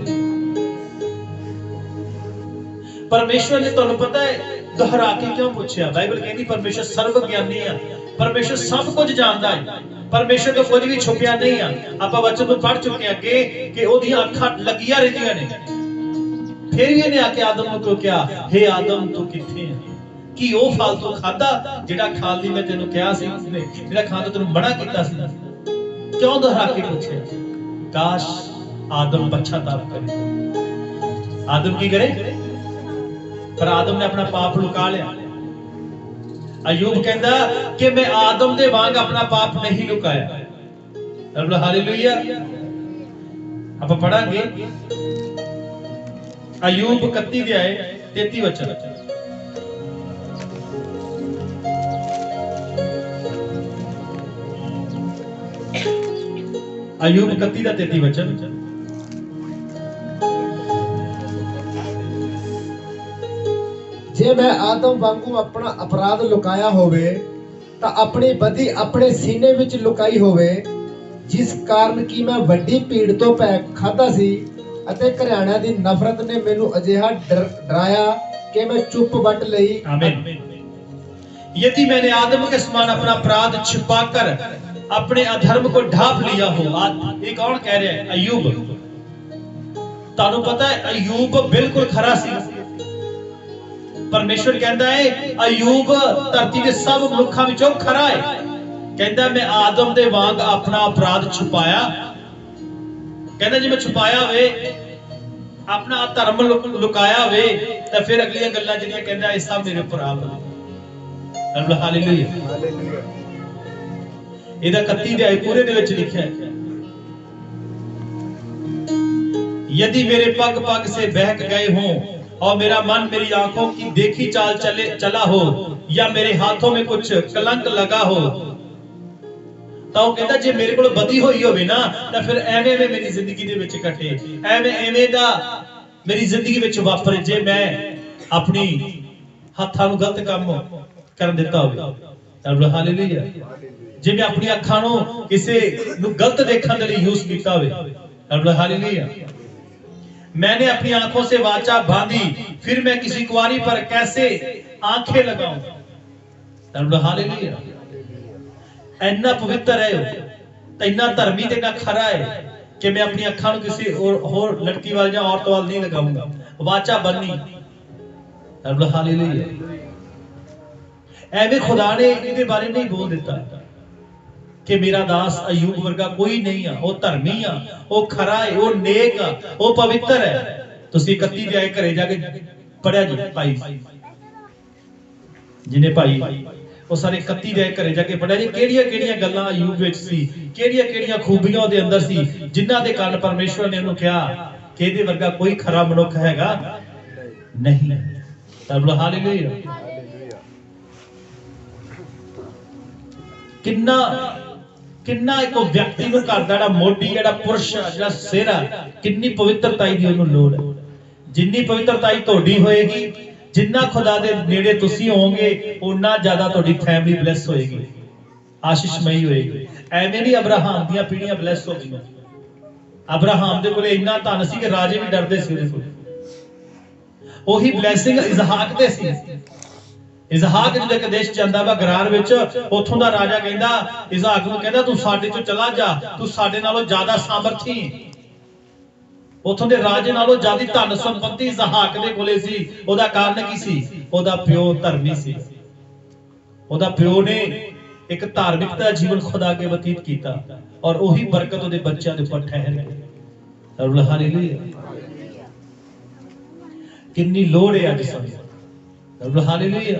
ਪਰਮੇਸ਼ਵਰ ਨੇ, ਤੁਹਾਨੂੰ ਪਤਾ ਹੈ, ਦੁਹਰਾ ਕੇ ਕਿਉਂ ਪੁੱਛਿਆ? ਬਾਈਬਲ ਕਹਿੰਦੀ ਪਰਮੇਸ਼ਵਰ ਸਰਵ ਗਿਆਨੀ ਆ, ਪਰਮੇਸ਼ਵਰ ਸਭ ਕੁਝ ਜਾਣਦਾ ਹੈ, ਪਰਮੇਸ਼ਵਰ ਤੋਂ ਕੁਝ ਵੀ ਛੁਪਿਆ ਨਹੀਂ ਆ। ਆਪਾਂ ਵਚਨ ਨੂੰ ਪੜ੍ਹ ਚੁੱਕੇ ਆ ਕਿ ਉਹਦੀਆਂ ਅੱਖਾਂ ਲੱਗੀਆਂ ਰਹਿੰਦੀਆਂ ਨੇ। ਫਿਰ ਵੀ ਇਹਨੇ ਆ ਕੇ ਆਦਮ ਨੂੰ ਕਿਉਂ ਕਿਹਾ, ਹੇ ਆਦਮ ਤੂੰ ਕਿੱਥੇ ਹੈ? ਕੀ ਉਹ ਫਲ ਤੂੰ ਖਾਦਾ ਜਿਹੜਾ ਖਾਣ ਲਈ ਮੈਂ ਤੈਨੂੰ ਕਿਹਾ ਸੀ, ਜਿਹੜਾ ਖਾਣ ਤੋਂ ਤੈਨੂੰ ਮਨਾ ਕੀਤਾ ਸੀ? ਕਿਉਂ ਦੁਹਰਾ ਕੇ ਪੁੱਛਿਆ? ਕਾਸ਼ ਆਦਮ ਪਛਤਾਪ ਕਰੇ। ਆਦਮ ਕੀ ਕਰੇ? ਪਰ ਆਦਮ ਨੇ ਆਪਣਾ ਪਾਪ ਲੁਕਾ ਲਿਆ। ਅਯੂਬ ਕਹਿੰਦਾ ਕਿ ਮੈਂ ਆਦਮ ਦੇ ਵਾਂਗ ਆਪਣਾ ਪਾਪ ਨਹੀਂ ਲੁਕਾਇਆ। ਹਾਲੇਲੂਇਆ। ਆਪਾਂ ਪੜਾਂਗੇ ਅਯੂਬ 31 ਦੇ ਆਏ 33 ਵਚਨ। ਅਯੂਬ 31 ਦਾ 33 ਵਚਨ। ਜੇ ਮੈਂ ਆਦਮ ਵਾਂਗੂ ਆਪਣਾ ਅਪਰਾਧ ਲੁਕਾਇਆ ਹੋਵੇ ਤਾਂ ਆਪਣੀ ਬਦੀ ਆਪਣੇ ਸੀਨੇ ਵਿੱਚ ਲੁਕਾਈ ਹੋਵੇ, ਜਿਸ ਕਾਰਨ ਕਿ ਮੈਂ ਵੱਡੀ ਭੀੜ ਤੋਂ ਭੈ ਖਾਦਾ ਸੀ ਅਤੇ ਘਰਾਣਿਆਂ ਦੀ ਨਫ਼ਰਤ ਨੇ ਮੈਨੂੰ ਅਜਿਹਾ ਡਰਾਇਆ ਕਿ मैं चुप बट लई। आमीन। यदि मैंने आदम के समान अपना अपराध छिपाकर अपने अधर्म को ढांप लिया हो। ये कौन कह रहे हैं? अय्यूब। तानू पता है अय्यूब बिल्कुल खरा सी। परमेश्वर कहता है अय्यूब धरती के सब मनुखा विचों खरा है। कहता मैं आदम दे वांग अपना अपराध छुपाया। कहता जी मैं छुपाया वे अपना धर्म लुकाया वे तो फिर अगली गल्लां जिहड़ियां कहंदा इस सब मेरे उपर आ पई। हालेलुया। ਇਹਦਾ 31 ਅਧਿਆਇ ਪੂਰੇ ਦੇ ਵਿੱਚ ਲਿਖਿਆ ਹੈ यदि मेरे पग पग से बहक गए हों और मेरा मन मेरी आंखों की देखी चाल चला हो या मेरे हाथों में कुछ कलंक लगा हो ਤਾਂ ਉਹ ਕਹਿੰਦਾ ਜੇ ਮੇਰੇ ਕੋਲ ਬਦੀ ਹੋਈ ਹੋਵੇ ਨਾ ਤਾਂ ਫਿਰ ਐਵੇਂ ਮੇਰੀ ਜ਼ਿੰਦਗੀ ਦੇ ਵਿੱਚ ਘਟੇ ਐਵੇਂ ਦਾ ਮੇਰੀ ਜ਼ਿੰਦਗੀ ਵਿੱਚ ਵਾਪਰੇ ਜੇ ਮੈਂ ਆਪਣੀ ਹੱਥਾਂ ਨੂੰ ਗਲਤ ਕੰਮ ਕਰਨ ਦਿੱਤਾ ਹੋਵੇ। ਹਾਲੇਲੂਇਆ। ਜੇ ਮੈਂ ਆਪਣੀ ਅੱਖਾਂ ਨੂੰ ਕਿਸੇ ਨੂੰ ਗਲਤ ਦੇਖਣ ਦੇ ਲਈ ਯੂਜ਼ ਕੀਤਾ ਹੋਵੇ। ਹਾਲੇਲੂਇਆ। मैंने अपनी आंखों से वाचा बांधी फिर मैं किसी कुंवारी पर कैसे आंखें लगाऊं। हालेलुया। इतना पवित्र है इतना धर्मी ते इतना खरा है कि मैं अपनी अखां नूं किसी और लड़की वाल या औरत वाल नहीं लगाऊंगा। वाचा बनी। हालेलुया। एवें खुदा ने इहदे बारे नहीं बोल दिता कि मेरा दास अय्यूब वर्गा कोई नहीं है। वो धर्मी आ, वो खरा है, वो नेक आ, वो पवित्र है। तुसी 31 अध्याय घरे जाके पढ़िया जी भाई। जिन्हें भाई ਉਹ ਸਾਰੇ 31 ਦੇ ਘਰੇ ਜਾ ਕੇ ਪੜਿਆ ਜੀ ਕਿਹੜੀਆਂ ਗੱਲਾਂ ਅਯੂਬ ਵਿੱਚ ਸੀ, ਕਿਹੜੀਆਂ ਖੂਬੀਆਂ ਉਹਦੇ ਅੰਦਰ ਸੀ, ਜਿਨ੍ਹਾਂ ਦੇ ਕਾਰਨ ਪਰਮੇਸ਼ਵਰ ਨੇ ਉਹਨੂੰ ਕਿਹਾ ਕਿ ਇਹਦੇ ਵਰਗਾ ਕੋਈ ਖਰਾ ਮਨੁੱਖ ਹੈਗਾ ਨਹੀਂ। ਤਾਂ ਬੋਲੋ ਹਾਲੇਲੂਇਆ। ਕਿੰਨਾ ਇੱਕ ਵਿਅਕਤੀ ਨੂੰ ਘਰ ਦਾ ਜਿਹੜਾ ਮੋਢੀ, ਜਿਹੜਾ ਪੁਰਸ਼, ਜਿਹੜਾ ਸਿਰ ਆ, ਕਿੰਨੀ ਪਵਿੱਤਰਤਾਈ ਦੀ ਉਹਨੂੰ ਲੋੜ ਹੈ। ਜਿੰਨੀ ਪਵਿੱਤਰਤਾਈ ਤੁਹਾਡੀ ਹੋਏਗੀ, ਜਿੰਨਾ ਖੁਦਾ ਦੇ ਨੇੜੇ ਤੁਸੀਂ ਹੋਵੋਗੇ, ਉਨਾ ਜ਼ਿਆਦਾ ਤੁਹਾਡੀ ਫੈਮਿਲੀ ਬਲੈਸ ਹੋਏਗੀ, ਆਸ਼ੀਸ਼ਮਈ ਹੋਏਗੀ। ਐਵੇਂ ਨਹੀਂ ਅਬਰਾਹਮ ਦੀਆਂ ਪੀੜ੍ਹੀਆਂ ਬਲੈਸ ਹੋ ਗਈਆਂ। ਅਬਰਾਹਮ ਦੇ ਕੋਲੇ ਇੰਨਾ ਧਨ ਸੀ ਕਿ ਰਾਜੇ ਵੀ ਡਰਦੇ ਸੀ ਉਹਦੇ ਕੋਲ। ਉਹੀ ਬਲੈਸਿੰਗ ਇਸਹਾਕ ਤੇ ਸੀ। ਇਸਹਾਕ ਜਦੋਂ ਇੱਕ ਦੇਸ਼ ਜਾਂਦਾ ਵਾ ਗਰਾਰ ਵਿੱਚ, ਉੱਥੋਂ ਦਾ ਰਾਜਾ ਕਹਿੰਦਾ ਇਸਹਾਕ ਨੂੰ, ਕਹਿੰਦਾ ਤੂੰ ਸਾਡੇ ਚੋਂ ਚਲਾ ਜਾ, ਤੂੰ ਸਾਡੇ ਨਾਲੋਂ ਜ਼ਿਆਦਾ ਸਾਮਰਥੀ। ਉੱਥੋਂ ਦੇ ਰਾਜੇ ਨਾਲੋਂ ਜ਼ਿਆਦਾ ਧਨ ਸੰਪत्ति ਇਸਹਾਕ ਦੇ ਕੋਲੇ ਸੀ। ਉਹਦਾ ਕਾਰਨ ਕੀ ਸੀ? ਉਹਦਾ ਪਿਓ ਧਰਮੀ ਸੀ। ਉਹਦਾ ਪਿਓ ਨੇ ਇੱਕ ਧਾਰਮਿਕਤਾ ਦਾ ਜੀਵਨ ਖੁਦਾ ਅੱਗੇ ਬਤੀਤ ਕੀਤਾ, ਔਰ ਉਹੀ ਬਰਕਤ ਉਹਦੇ ਬੱਚਿਆਂ ਦੇ ਉੱਪਰ ਠਹਿਰ ਗਈ। ਹਾਲੇਲੂਇਆ। ਕਿੰਨੀ ਲੋੜ ਹੈ ਅੱਜ ਸਾਨੂੰ। ਹਾਲੇਲੂਇਆ।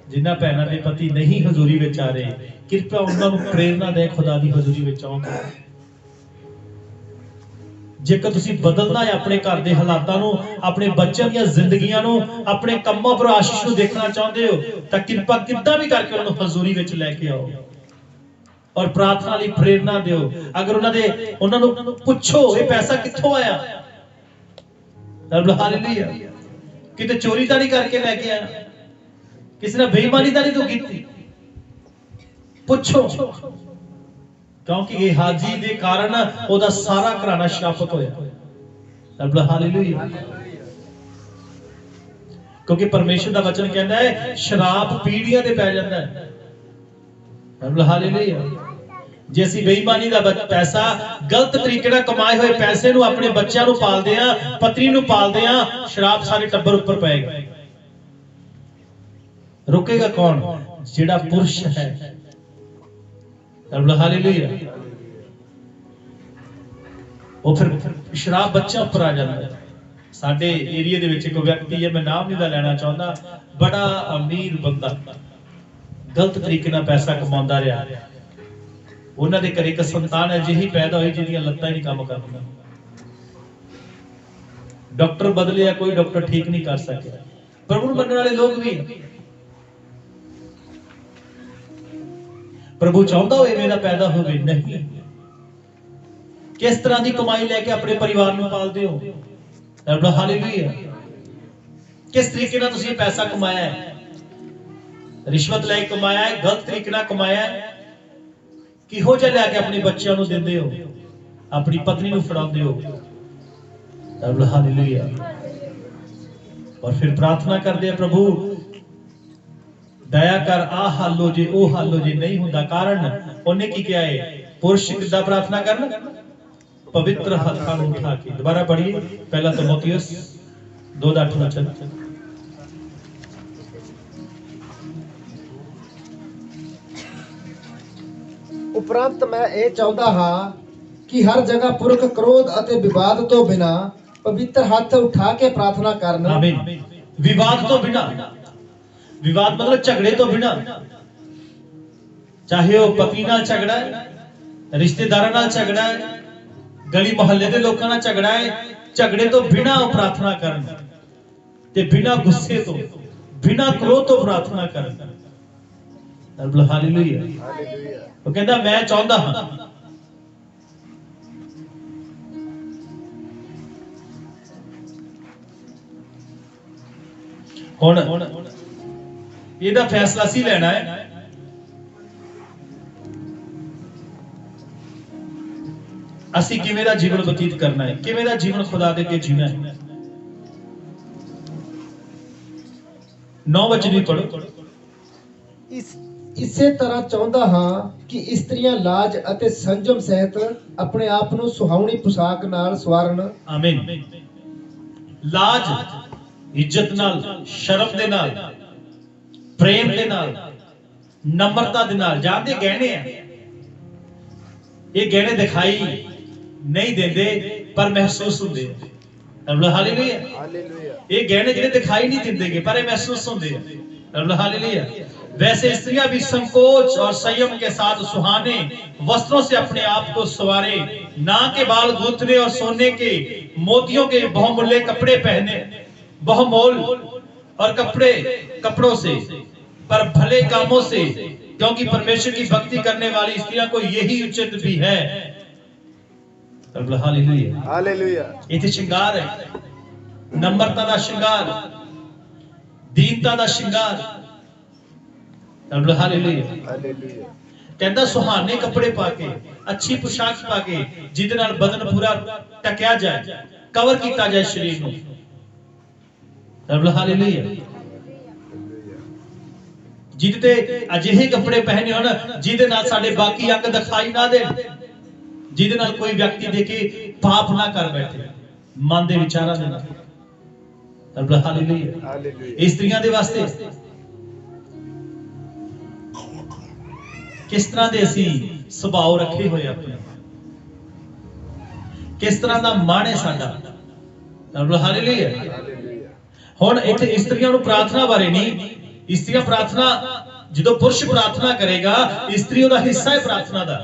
ਜਿਨ੍ਹਾਂ ਭੈਣਾਂ ਦੇ ਪਤੀ ਨਹੀਂ ਹਜ਼ੂਰੀ ਵਿੱਚ ਆ ਰਹੇ, ਕਿਰਪਾ ਉਹਨਾਂ ਨੂੰ ਪ੍ਰੇਰਨਾ ਦੇ ਖੁਦਾ ਦੀ ਹਜ਼ੂਰੀ ਵਿੱਚ ਆਉਣ। ਜੇਕਰ ਤੁਸੀਂ ਬਦਲਣਾ ਹੈ ਆਪਣੇ ਘਰ ਦੇ ਹਾਲਾਤਾਂ ਨੂੰ, ਆਪਣੇ ਬੱਚਿਆਂ ਦੀਆਂ ਜ਼ਿੰਦਗੀਆਂ ਨੂੰ, ਆਪਣੇ ਕੰਮਾਂ ਪਰ ਆਸ਼ੀਸ਼ ਨੂੰ ਦੇਖਣਾ ਚਾਹੁੰਦੇ ਹੋ, ਤਾਂ ਕਿਰਪਾ ਕਿੱਦਾਂ ਵੀ ਕਰਕੇ ਉਹਨਾਂ ਨੂੰ ਹਜ਼ੂਰੀ ਵਿੱਚ ਲੈ ਕੇ ਆਓ ਔਰ ਪ੍ਰਾਰਥਨਾ ਲਈ ਪ੍ਰੇਰਨਾ ਦਿਓ। ਅਗਰ ਉਹਨਾਂ ਨੂੰ ਪੁੱਛੋ ਇਹ ਪੈਸਾ ਕਿੱਥੋਂ ਆਇਆ, ਹਾਲੇਲੂਇਆ, ਕਿਤੇ ਚੋਰੀ ਤਾਂ ਨਹੀਂ ਕਰਕੇ ਲੈ ਕੇ ਆਇਆ, ਕਿਸੇ ਨੇ ਬੇਈਮਾਨੀ ਤਾਂ ਨਹੀਂ ਤੂੰ ਕੀਤੀ, ਪੁੱਛੋ। ਕਿਉਂਕਿ ਇਹ ਹਾਜੀ ਦੇ ਕਾਰਨ ਉਹਦਾ ਸਾਰਾ ਘਰਾਣਾ ਸ਼ਰਾਫਤ ਹੋਇਆ। ਹਾਲੇਲੂਇਆ। ਕਿਉਂਕਿ ਪਰਮੇਸ਼ਰ ਦਾ ਵਚਨ ਕਹਿੰਦਾ ਹੈ ਸ਼ਰਾਪ ਪੀੜ੍ਹੀਆਂ ਤੇ ਪੈ ਜਾਂਦਾ ਹੈ। ਹਾਲੇਲੂਇਆ। ਜੇ ਅਸੀਂ ਬੇਈਮਾਨੀ ਦਾ ਪੈਸਾ, ਗਲਤ ਤਰੀਕੇ ਨਾਲ ਕਮਾਏ ਹੋਏ ਪੈਸੇ ਨੂੰ ਆਪਣੇ ਬੱਚਿਆਂ ਨੂੰ ਪਾਲਦੇ ਆ, ਪਤਨੀ ਨੂੰ ਪਾਲਦੇ ਆ, ਸ਼ਰਾਪ ਸਾਰੇ ਟੱਬਰ ਉੱਪਰ ਪਏਗਾ। ਰੁਕੇਗਾ ਕੌਣ? ਜਿਹੜਾ ਪੁਰਸ਼ ਹੈ। ਹਾਲੇਲੂਇਆ। ਉਹ ਫਿਰ ਸ਼ਰਾਬ ਬੱਚਾ ਉੱਪਰ ਆ ਜਾਂਦਾ ਹੈ। ਸਾਡੇ ਏਰੀਆ ਦੇ ਵਿੱਚ ਇੱਕ ਵਿਅਕਤੀ ਹੈ, ਮੈਂ ਨਾਮ ਨਹੀਂ ਲੈਣਾ ਚਾਹੁੰਦਾ, ਬੜਾ ਅਮੀਰ ਬੰਦਾ, ਗਲਤ ਤਰੀਕੇ ਨਾਲ ਪੈਸਾ ਕਮਾਉਂਦਾ ਰਿਹਾ। ਉਹਨਾਂ ਦੇ ਘਰੇ ਇੱਕ ਸੰਤਾਨ ਅਜਿਹੀ ਪੈਦਾ ਹੋਈ ਜਿਹਦੀਆਂ ਲੱਤਾਂ ਹੀ ਨਹੀਂ ਕੰਮ ਕਰਦੀਆਂ। ਡਾਕਟਰ ਬਦਲਿਆ, ਕੋਈ ਡਾਕਟਰ ਠੀਕ ਨਹੀਂ ਕਰ ਸਕਿਆ। ਪ੍ਰਭੂ ਨੂੰ ਮੰਨਣ ਵਾਲੇ ਲੋਕ ਵੀ, ਪ੍ਰਭੂ ਚਾਹੁੰਦਾ ਹੋਏ ਇਵੇਂ ਦਾ ਪੈਦਾ ਹੋਵੇ ਨਹੀਂ। ਕਿਸ ਤਰ੍ਹਾਂ ਦੀ ਕਮਾਈ ਲੈ ਕੇ ਆਪਣੇ ਪਰਿਵਾਰ ਨੂੰ ਪਾਲਦੇ ਹੋ? ਹਾਲੇਲੂਇਆ। ਕਿਸ ਤਰੀਕੇ ਨਾਲ ਤੁਸੀਂ ਇਹ ਪੈਸਾ ਕਮਾਇਆ ਹੈ? ਰਿਸ਼ਵਤ ਲੈ ਕੇ ਕਮਾਇਆ ਹੈ, ਗਲਤ ਤਰੀਕੇ ਨਾਲ ਕਮਾਇਆ ਹੈ, ਕਿਹੋ ਜਿਹਾ ਲੈ ਕੇ ਆਪਣੇ ਬੱਚਿਆਂ ਨੂੰ ਦਿੰਦੇ ਹੋ, ਆਪਣੀ ਪਤਨੀ ਨੂੰ ਫੜਾਉਂਦੇ ਹੋ? ਹਾਲੇਲੂਇਆ। ਔਰ ਫਿਰ ਪ੍ਰਾਰਥਨਾ ਕਰਦੇ ਆ, ਪ੍ਰਭੂ ਦਇਆ ਕਰ, ਆ ਹਾਲੋ ਜੇ, ਉਹ ਹਾਲੋ ਜੇ। ਨਹੀਂ ਹੁੰਦਾ। ਕਾਰਨ ਉਹਨੇ ਕੀ ਕਿਹਾ ਹੈ? ਪੁਰਸ਼ ਕਿੱਦਾਂ ਪ੍ਰਾਰਥਨਾ ਕਰਨ? ਪਵਿੱਤਰ ਹੱਥਾਂ ਨੂੰ ਉਠਾ ਕੇ। ਦੁਬਾਰਾ ਪੜ੍ਹੀਏ, ਪਹਿਲਾ ਤਿਮੋਥੀਉਸ 2:8-9। ਉਪਰੰਤ ਮੈਂ ਇਹ ਚਾਹੁੰਦਾ ਹਾਂ ਕਿ ਹਰ ਜਗ੍ਹਾ ਪੁਰਖ ਕ੍ਰੋਧ ਅਤੇ ਵਿਵਾਦ ਤੋਂ ਬਿਨਾ ਪਵਿੱਤਰ ਹੱਥ ਉਠਾ ਕੇ ਪ੍ਰਾਰਥਨਾ ਕਰਨ। ਆਮੀਨ। ਵਿਵਾਦ ਤੋਂ ਬਿਨਾ, ਵਿਵਾਦ ਮਤਲਬ ਝਗੜੇ ਤੋਂ ਬਿਨਾ, ਚਾਹੇ ਉਹ ਪਤੀ ਨਾਲ ਝਗੜਾ ਹੈ, ਰਿਸ਼ਤੇਦਾਰਾਂ ਨਾਲ ਝਗੜਾ ਹੈ, ਗਲੀ ਮੁਹੱਲੇ ਦੇ ਲੋਕਾਂ ਨਾਲ ਝਗੜਾ ਹੈ, ਝਗੜੇ ਤੋਂ ਬਿਨਾ ਉਹ ਪ੍ਰਾਰਥਨਾ ਕਰਨ, ਤੇ ਬਿਨਾ ਗੁੱਸੇ ਤੋਂ, ਬਿਨਾ ਕ੍ਰੋਧ ਤੋਂ ਪ੍ਰਾਰਥਨਾ ਕਰਨ। ਹਾਲੇਲੂਇਆ। ਉਹ ਕਹਿੰਦਾ ਮੈਂ ਚਾਹੁੰਦਾ ਹਾਂ ਹੁਣ ਇਹਦਾ ਫੈਸਲਾ ਸੀ ਲੈਣਾ ਹੈ। ਅਸੀਂ ਕਿਵੇਂ ਦਾ ਜੀਵਨ ਬਤੀਤ ਕਰਨਾ ਹੈ, ਕਿਵੇਂ ਦਾ ਜੀਵਨ ਖੁਦਾ ਦੇ ਅੱਗੇ ਜੀਣਾ ਹੈ। 9 ਵਚਨ ਵੀ ਪੜੋ। ਇਸੇ ਤਰ੍ਹਾਂ ਚਾਹੁੰਦਾ ਹਾਂ ਕਿ ਇਸਤਰੀਆਂ ਲਾਜ ਅਤੇ ਸੰਜਮ ਸਹਿਤ ਆਪਣੇ ਆਪ ਨੂੰ ਸੁਹਾਵਣੀ ਪੁਸ਼ਾਕ ਨਾਲ ਸਵਾਰਨ। ਆਮੀਨ। ਲਾਜ, ਇੱਜ਼ਤ ਨਾਲ, ਸ਼ਰਮ ਦੇ ਨਾਲ, ਪ੍ਰੇਮ ਦੇ ਨਾਲ, ਨਮਰਤਾ ਦੇ ਨਾਲ। ਜਾਣਦੇ ਗਹਿਣੇ ਆ, ਇਹ ਗਹਿਣੇ ਦਿਖਾਈ ਨਹੀਂ ਦਿੰਦੇ ਪਰ ਮਹਿਸੂਸ ਹੁੰਦੇ ਆ। ਹਾਲੇਲੂਇਆ। ਇਹ ਗਹਿਣੇ ਜਿਹੜੇ ਦਿਖਾਈ ਨਹੀਂ ਦਿੰਦੇਗੇ ਪਰ ਇਹ ਮਹਿਸੂਸ ਹੁੰਦੇ ਆ। हालेलुया। वैसे स्त्रियां भी संकोच और संयम के साथ सुहाने वस्त्रों से अपने आप को सवारे, ना के बाल गूंथने और सोने के मोतियों के बहुमूल्य कपड़े पहने, बहुमोल और कपड़ों से, पर भले कामों से, क्योंकि परमेश्वर की भक्ति करने वाली स्त्रियों को यही उचित भी है। Hallelujah hallelujah. इथे श्रृंगार है, नम्रता का श्रृंगार, दीनता का श्रृंगार। हालेलुया। हालेलुया। कहता सुहाने कपड़े पाके, अच्छी पोशाक पाके, जिदे नाल बदन पूरा टकिया जाए, कवर किया जाए शरीर नूं। हालेलुया। जिदे अजिहे कपड़े पहने होण जिदे नाल साडे बाकी अंग दिखाई ना देण, जिदे नाल कोई व्यक्ति देखे पाप ना कर बैठे मन दे विचारां दे नाल। हालेलुया। हालेलुया। स्त्रियां दे वास्ते किस तरह दे असी सुभाव रखे हुए अपने, किस तरह दा मन है साडा। हालेलुया। हुण इत्थे स्त्रियां नूं प्रार्थना बारे नहीं, स्त्रियां प्रार्थना जदों पुरुष प्रार्थना करेगा स्त्री ओदा हिस्सा है प्रार्थना दा,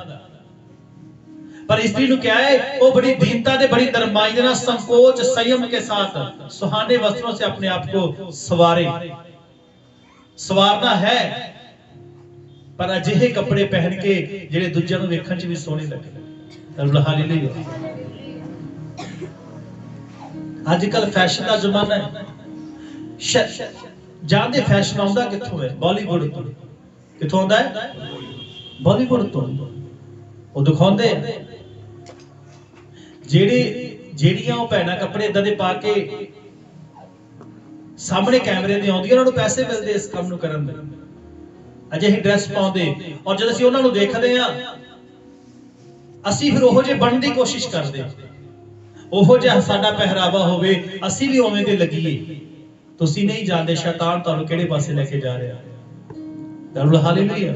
पर स्त्री नूं क्या है वो बड़ी दीनता दे बड़ी नरमाई दे नाल संकोच संयम के साथ सुहाने वस्त्रों से अपने आप को सवारना है, पर अजिहे कपड़े पहन के जेडे दूजियां नूं वेखण च भी सोहणे लगे। हालेलुया। अजकल फैशन का जमाना है, जानते फैशन आउंदा कित्थों है? बॉलीवुड तो। कित्थों आउंदा है? बॉलीवुड तो। वो दिखाउंदे जेड़ियां भैणां कपड़े इदां दे पा के सामने कैमरे दे आउंदियां, उन्हां नूं पैसे मिलदे इस काम नूं करन दे, अजिही ड्रेस पाउंदे, और जद असीं उन्हां नूं देखदे आ असीं फिर ओहो जिहे बनण दी कोशिश करदे, ओहो जिहा साडा पहरावा होवे असीं भी उवें दे लगीए। तुसीं नहीं जानदे शैतान तुहानूं किहड़े पासे लेके जा रिहा। हालेलुया।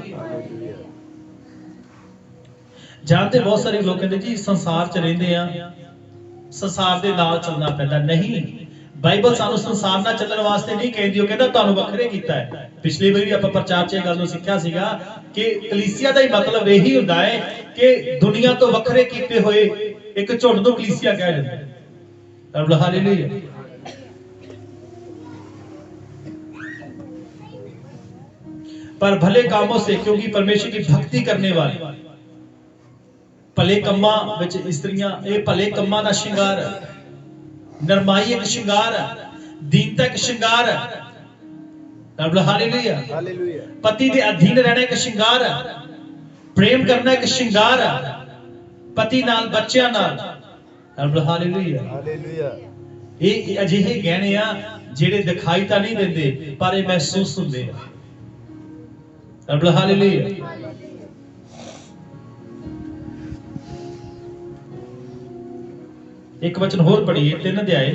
जानते बहुत सारे लोग कहते जी संसार च रहिंदे आ, संसार दे नाल चलना पैंदा। नहीं, बाइबल सानू संसार नाल चलण वास्ते नहीं कहदी, ओ कहदा तुहानूं वखरे कीता है। पिछली वारी आपां प्रचार च इह गल नूं सिੱਖਿਆ सीगा कि कलीसिया दा ही मतलब यही हुंदा है कि दुनिया तो वखरे कीते होए एक झुंड नूं कलीसिया कह दिंदे है। हालेलुया। पर भले कामों से, क्योंकि परमेश्वर की भक्ति करने वाले भले कम्मां विच स्त्रियां, ये भले कम्मां दा श्रृंगार है, नरमाई एक श्रृंगार है, दीनता एक श्रृंगार है। हालेलुया। हालेलुया। पति दे अधीन रहना एक श्रृंगार है, प्रेम करना एक श्रृंगार है, पति नाल बच्चियां नाल। हालेलुया। हालेलुया। ये अजिहे गहने आ जेड़े दिखाई तां नहीं दिंदे पर ये महसूस हुंदे आ। हालेलुया। एक वचन होर पढ़िए 3 अध्याय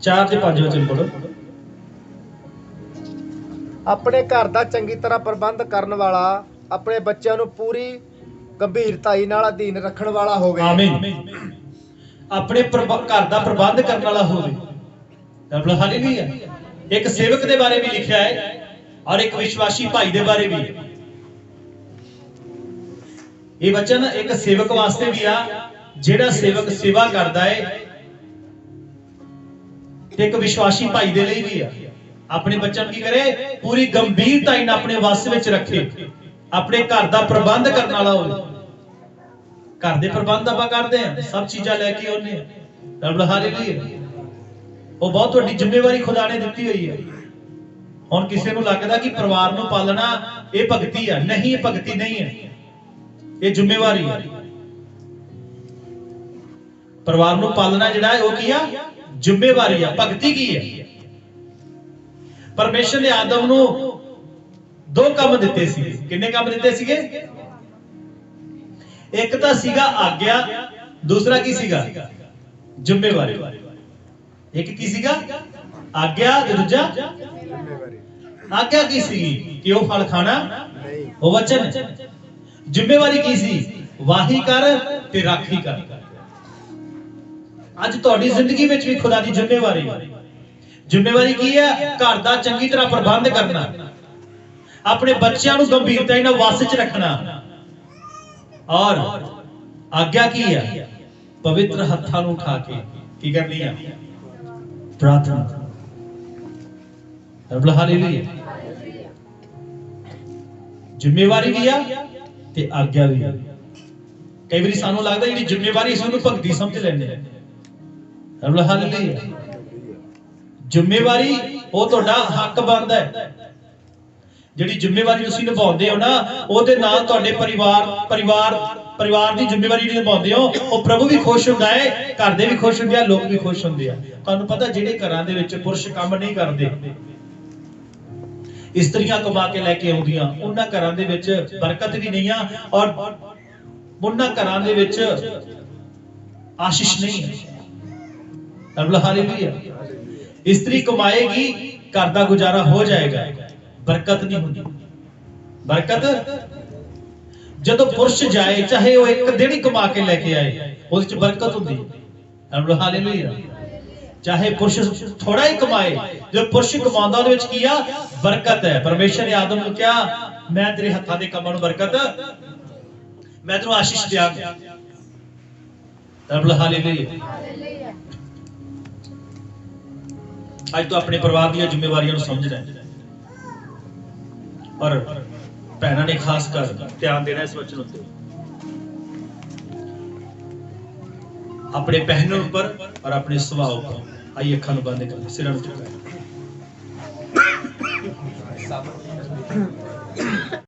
4 ਤੇ 5 वचन पढ़ो। ਆਪਣੇ ਘਰ ਦਾ ਚੰਗੀ ਤਰ੍ਹਾਂ ਪ੍ਰਬੰਧ ਕਰਨ ਵਾਲਾ, ਆਪਣੇ ਬੱਚਿਆਂ ਨੂੰ ਪੂਰੀ ਗੰਭੀਰਤਾਈ ਨਾਲ ਅਧੀਨ ਰੱਖਣ ਵਾਲਾ ਹੋਵੇ। आमीन। अपने घर ਦਾ ਪ੍ਰਬੰਧ ਕਰਨ ਵਾਲਾ ਹੋਵੇ। हालेलुया। एक सेवक ਦੇ ਬਾਰੇ ਵੀ ਲਿਖਿਆ ਹੈ और एक विश्वासी भाई दे बारे भी। ये वचन एक सेवक वास्ते भी आ, जेड़ा सेवक सेवा करता है, ते एक विश्वासी भाई दे लिए भी आ। अपने बच्चों की करे पूरी गंभीरता इन अपने वस विच रखे, अपने घर दा प्रबंध करने वाला हो। घर दे प्रबंध आपां करदे आ, सब चीज़ां लैके आउंदे आ। हालेलुया। वो बहुत वड्डी जिम्मेवारी खुदा ने दित्ती हुई है। हुण किसी नूं लगदा कि परिवार नूं पालना ये भगती है, नहीं, ये भगती नहीं है, ये जिम्मेवारी है। परिवार नूं पालना जिहड़ा है वो की है? जिम्मेवारी है। भगती की है? परमेश्वर ने आदम नूं 2 काम दित्ते सी। किन्ने काम दित्ते सीगे? एक तां सीगा आग्या, दूसरा की सीगा? जिम्मेवारी। एक की सीगा? आग्या, ते दूजा आज्ञा की सी कि वो फल खाना नहीं, वो वचन। जिम्मेवारी की सी? वाही कर ते राखी कर। ਅੱਜ ਤੁਹਾਡੀ ਜ਼ਿੰਦਗੀ ਵਿੱਚ ਵੀ ਖੁਦਾ ਦੀ ਜ਼ਿੰਮੇਵਾਰੀ ਕੀ ਹੈ? ਘਰ ਦਾ ਚੰਗੀ ਤਰ੍ਹਾਂ ਪ੍ਰਬੰਧ ਕਰਨਾ, ਆਪਣੇ ਬੱਚਿਆਂ ਨੂੰ ਗੰਭੀਰਤਾ ਨਾਲ ਵਸ 'ਚ ਰੱਖਣਾ। ਔਰ ਆਗਿਆ ਕੀ ਹੈ? ਪਵਿੱਤਰ ਹੱਥਾਂ ਨੂੰ ਉਠਾ ਕੇ ਕੀ ਕਰਨੀ ਹੈ? ਪ੍ਰਾਰਥਨਾ। ਰੱਬ ਹਾਲੇਲੂਇਆ। ਜ਼ਿੰਮੇਵਾਰੀ ਵੀ ਆ ਤੇ ਆਗਿਆ ਵੀ ਆ। ਕਈ ਵਾਰੀ ਸਾਨੂੰ ਲੱਗਦਾ ਜਿਹੜੀ ਜ਼ਿੰਮੇਵਾਰੀ ਅਸੀਂ ਉਹਨੂੰ ਭਗਤੀ ਸਮਝ ਲੈਂਦੇ ਹਾਂ। ਰੱਬ ਹਾਲੇਲੂਇਆ। ਜ਼ਿੰਮੇਵਾਰੀ ਉਹ ਤੁਹਾਡਾ ਹੱਕ ਬਣਦਾ ਹੈ। ਜਿਹੜੀ ਜ਼ਿੰਮੇਵਾਰੀ ਤੁਸੀਂ ਨਿਭਾਉਂਦੇ ਹੋ ਨਾ, ਉਹਦੇ ਨਾਲ ਤੁਹਾਡੇ ਪਰਿਵਾਰ ਦੀ ਜ਼ਿੰਮੇਵਾਰੀ ਜਿਹੜੀ ਨਿਭਾਉਂਦੇ ਹੋ, ਉਹ ਪ੍ਰਭੂ ਵੀ ਖੁਸ਼ ਹੁੰਦਾ ਹੈ, ਘਰ ਦੇ ਵੀ ਖੁਸ਼ ਹੁੰਦੇ ਆ, ਲੋਕ ਵੀ ਖੁਸ਼ ਹੁੰਦੇ ਆ। ਤੁਹਾਨੂੰ ਪਤਾ ਜਿਹੜੇ ਘਰਾਂ ਦੇ ਵਿੱਚ ਪੁਰਸ਼ ਕੰਮ ਨਹੀਂ ਕਰਦੇ, ਇਸਤਰੀਆਂ ਕਮਾ ਕੇ ਲੈ ਕੇ ਆਉਂਦੀਆਂ, ਉਹਨਾਂ ਘਰਾਂ ਦੇ ਵਿੱਚ ਬਰਕਤ ਵੀ ਨਹੀਂ ਆ, ਔਰ ਉਹਨਾਂ ਘਰਾਂ ਦੇ ਵਿੱਚ ਆਸ਼ੀਸ਼ ਨਹੀਂ ਹੈ। ਰੱਬ ਹਾਲੇਲੂਇਆ। ਇਸਤਰੀ ਕਮਾਏਗੀ, ਘਰ ਦਾ ਗੁਜ਼ਾਰਾ ਹੋ ਜਾਏਗਾ, ਬਰਕਤ ਨਹੀਂ ਹੁੰਦੀ। ਬਰਕਤ ਜਦੋਂ ਪੁਰਸ਼ ਜਾਏ, ਚਾਹੇ ਉਹ ਇੱਕ ਦਿਨ ਹੀ ਕਮਾ ਕੇ ਲੈ ਕੇ ਆਏ, ਉਹਦੇ ਚ ਬਰਕਤ ਹੁੰਦੀ ਹੈ। ਰੱਬ ਹਾਲੇਲੂਇਆ। ਚਾਹੇ ਪੁਰਸ਼ ਥੋੜਾ ਹੀ ਕਮਾਏ, ਜੋ ਪੁਰਸ਼ ਕਮਾਉਂਦਾ ਉਹਦੇ ਵਿੱਚ ਕੀ ਆ? ਬਰਕਤ ਹੈ। ਪਰਮੇਸ਼ਰ ਨੇ ਆਦਮ ਨੂੰ ਕਿਹਾ, ਮੈਂ ਤੇਰੇ ਹੱਥਾਂ ਦੇ ਕੰਮਾਂ ਨੂੰ ਬਰਕਤ, ਮੈਂ ਤੈਨੂੰ ਆਸ਼ੀਸ਼ ਦਿਆਂਗਾ। ਰੱਬ ਹਾਲੇਲੂਇਆ। ਅੱਜ ਤੋਂ ਆਪਣੇ ਪਰਿਵਾਰ ਦੀਆਂ ਜ਼ਿੰਮੇਵਾਰੀਆਂ ਨੂੰ ਸਮਝਣਾ ਹੈ, ਔਰ ਭੈਣਾਂ ਨੇ ਖਾਸ ਕਰ ਧਿਆਨ ਦੇਣਾ ਇਸ ਵਚਨ ਉੱਤੇ। अपने पहनों पर और अपने स्वभाव पर। आइए अखा बंद कर, सिर झुकाएं।